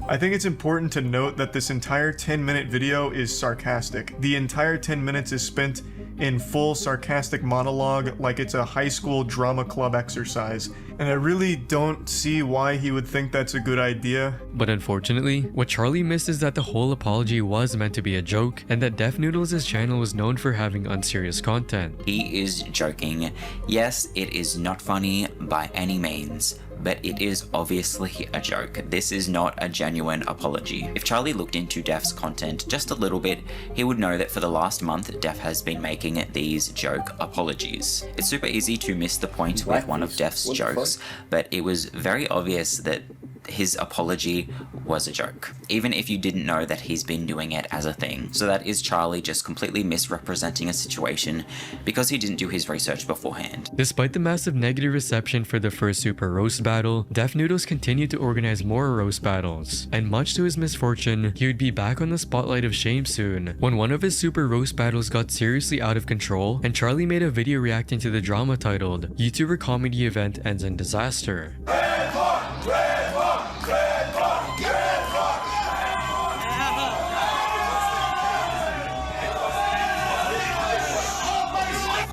I think it's important to note that this entire 10-minute video is sarcastic. The entire 10 minutes is spent in full sarcastic monologue like it's a high school drama club exercise. And I really don't see why he would think that's a good idea. But unfortunately, what Charlie missed is that the whole apology was meant to be a joke, and that Def Noodles' channel was known for having unserious content. He is joking. Yes, it is not funny by any means, but it is obviously a joke. This is not a genuine apology. If Charlie looked into Def's content just a little bit, he would know that for the last month, Def has been making these joke apologies. It's super easy to miss the point with one of Def's jokes, but it was very obvious that his apology was a joke, even if you didn't know that he's been doing it as a thing. So that is Charlie just completely misrepresenting a situation because he didn't do his research beforehand. Despite the massive negative reception for the first Super Roast battle, Def Noodles continued to organize more roast battles, and much to his misfortune, he would be back on the spotlight of shame soon, when one of his Super Roast battles got seriously out of control, and Charlie made a video reacting to the drama titled YouTuber Comedy Event Ends in Disaster.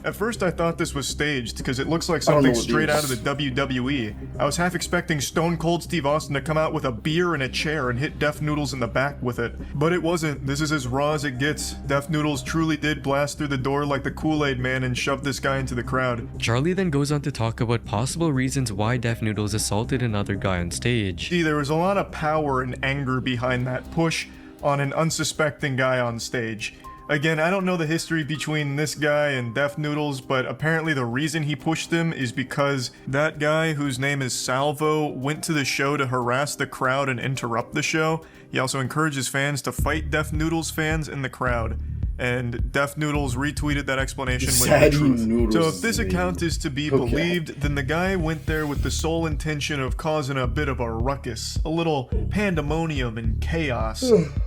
At first I thought this was staged because it looks like something straight out of the WWE. I was half expecting Stone Cold Steve Austin to come out with a beer and a chair and hit Def Noodles in the back with it. But it wasn't. This is as raw as it gets. Def Noodles truly did blast through the door like the Kool-Aid Man and shove this guy into the crowd. Charlie then goes on to talk about possible reasons why Def Noodles assaulted another guy on stage. See, there was a lot of power and anger behind that push on an unsuspecting guy on stage. Again, I don't know the history between this guy and Def Noodles, but apparently the reason he pushed him is because that guy, whose name is Salvo, went to the show to harass the crowd and interrupt the show. He also encourages fans to fight Def Noodles fans in the crowd. And Def Noodles retweeted that explanation with the truth. So if this account is to be believed, then the guy went there with the sole intention of causing a bit of a ruckus, a little pandemonium and chaos.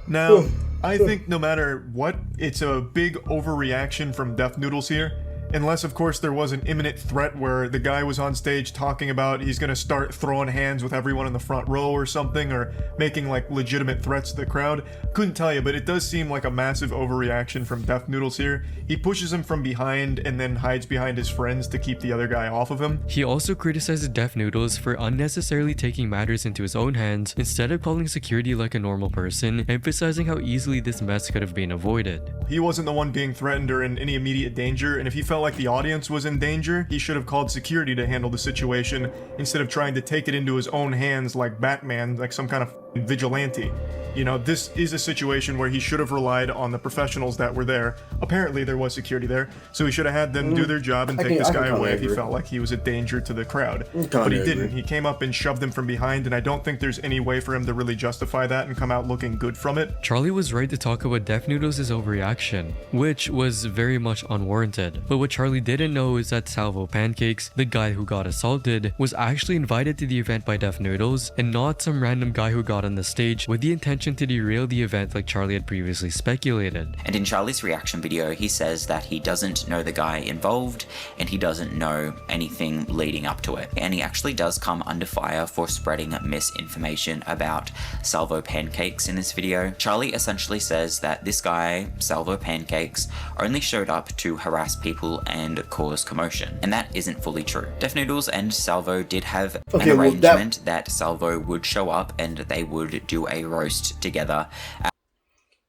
Now, I think no matter what, it's a big overreaction from Def Noodles here. Unless, of course, there was an imminent threat where the guy was on stage talking about he's gonna start throwing hands with everyone in the front row or something, or making like legitimate threats to the crowd. Couldn't tell you, but it does seem like a massive overreaction from Def Noodles here. He pushes him from behind and then hides behind his friends to keep the other guy off of him. He also criticizes Def Noodles for unnecessarily taking matters into his own hands instead of calling security like a normal person, emphasizing how easily this mess could have been avoided. He wasn't the one being threatened or in any immediate danger, and if he felt felt like the audience was in danger, he should have called security to handle the situation instead of trying to take it into his own hands like Batman, like some kind of vigilante. You know, this is a situation where he should have relied on the professionals that were there. Apparently there was security there, so he should have had them do their job and take this guy away if he felt like he was a danger to the crowd. But he didn't. He came up and shoved him from behind, and I don't think there's any way for him to really justify that and come out looking good from it. Charlie was right to talk about Def Noodles' overreaction, which was very much unwarranted. But what Charlie didn't know is that Salvo Pancakes, the guy who got assaulted, was actually invited to the event by Def Noodles and not some random guy who got on the stage with the intention to derail the event like Charlie had previously speculated. And in Charlie's reaction video, he says that he doesn't know the guy involved and he doesn't know anything leading up to it. And he actually does come under fire for spreading misinformation about Salvo Pancakes in this video. Charlie essentially says that this guy, Salvo Pancakes, only showed up to harass people and cause commotion. And that isn't fully true. Def Noodles and Salvo did have an arrangement that Salvo would show up and they would do a roast together.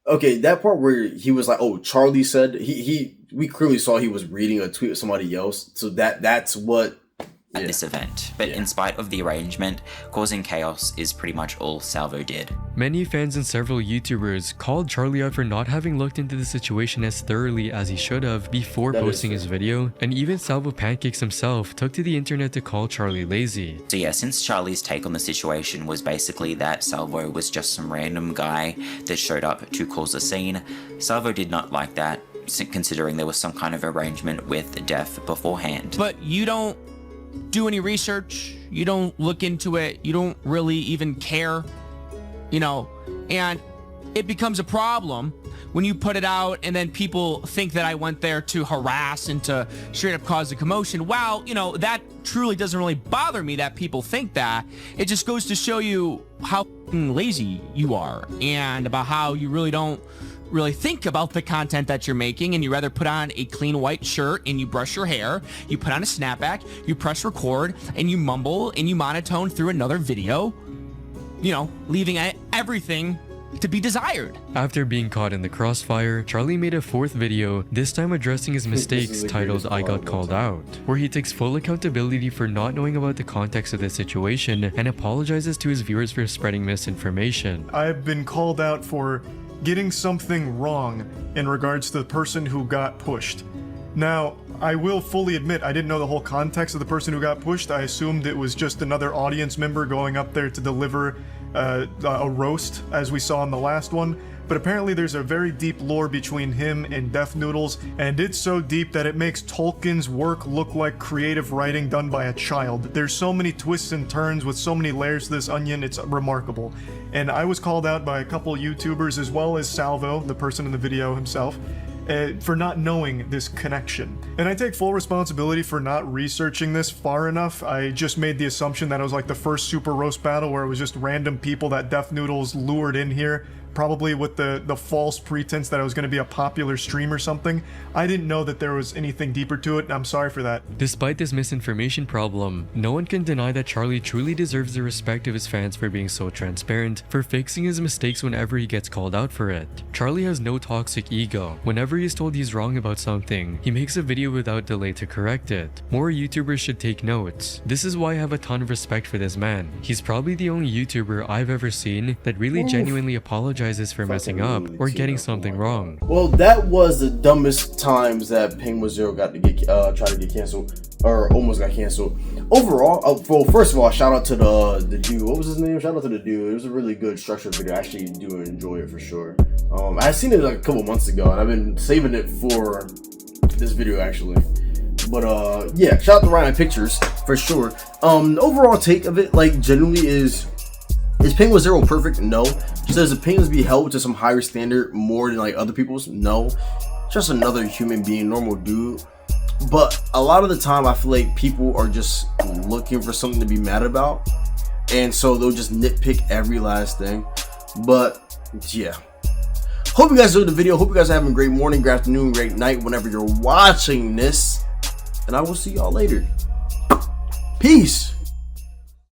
Okay, that part where he was like, "Oh, Charlie said," we clearly saw he was reading a tweet of somebody else, so that's what at this event. But in spite of the arrangement, causing chaos is pretty much all Salvo did. Many fans and several YouTubers called Charlie out for not having looked into the situation as thoroughly as he should have before posting his video, and even Salvo Pancakes himself took to the internet to call Charlie lazy. So yeah, since Charlie's take on the situation was basically that Salvo was just some random guy that showed up to cause a scene, Salvo did not like that, considering there was some kind of arrangement with Def beforehand. But you don't do any research, you don't look into it, you don't really even care, you know, and it becomes a problem when you put it out and then people think that I went there to harass and to straight up cause a commotion. Wow, you know, that truly doesn't really bother me that people think that. It just goes to show you how lazy you are and about how you really don't really think about the content that you're making, and you rather put on a clean white shirt and you brush your hair, you put on a snapback, you press record, and you mumble and you monotone through another video, you know, leaving everything to be desired. After being caught in the crossfire, Charlie made a fourth video, this time addressing his mistakes, titled "I Got Called Out," where he takes full accountability for not knowing about the context of the situation and apologizes to his viewers for spreading misinformation. I've been called out for getting something wrong in regards to the person who got pushed. Now, I will fully admit I didn't know the whole context of the person who got pushed. I assumed it was just another audience member going up there to deliver a roast, as we saw in the last one. But apparently there's a very deep lore between him and Def Noodles, and it's so deep that it makes Tolkien's work look like creative writing done by a child. There's so many twists and turns with so many layers to this onion, it's remarkable. And I was called out by a couple YouTubers as well as Salvo, the person in the video himself, for not knowing this connection. And I take full responsibility for not researching this far enough. I just made the assumption that it was like the first super roast battle where it was just random people that Def Noodles lured in here, probably with the false pretense that it was going to be a popular stream or something. I didn't know that there was anything deeper to it, and I'm sorry for that. Despite this misinformation problem, no one can deny that Charlie truly deserves the respect of his fans for being so transparent, for fixing his mistakes whenever he gets called out for it. Charlie has no toxic ego. Whenever he's told he's wrong about something, he makes a video without delay to correct it. More YouTubers should take notes. This is why I have a ton of respect for this man. He's probably the only YouTuber I've ever seen that really genuinely apologizes for messing up or getting something wrong. Well, that was the dumbest times that Penguinz0 got to get tried to get canceled, or almost got canceled. Overall, well, first of all, shout out to the dude. What was his name? Shout out to the dude. It was a really good structured video. I actually do enjoy it for sure. I had seen it like a couple months ago, and I've been saving it for this video actually. But yeah, shout out to Ryan Pictures for sure. The overall take of it, like, generally is Penguinz0 perfect? No. Does his opinions be held to some higher standard more than like other people's? No. Just another human being, normal dude. But a lot of the time I feel like people are just looking for something to be mad about, and so they'll just nitpick every last thing. But yeah, hope you guys enjoyed the video. Hope you guys are having a great morning, great afternoon, great night whenever you're watching this, and I will see y'all later. Peace.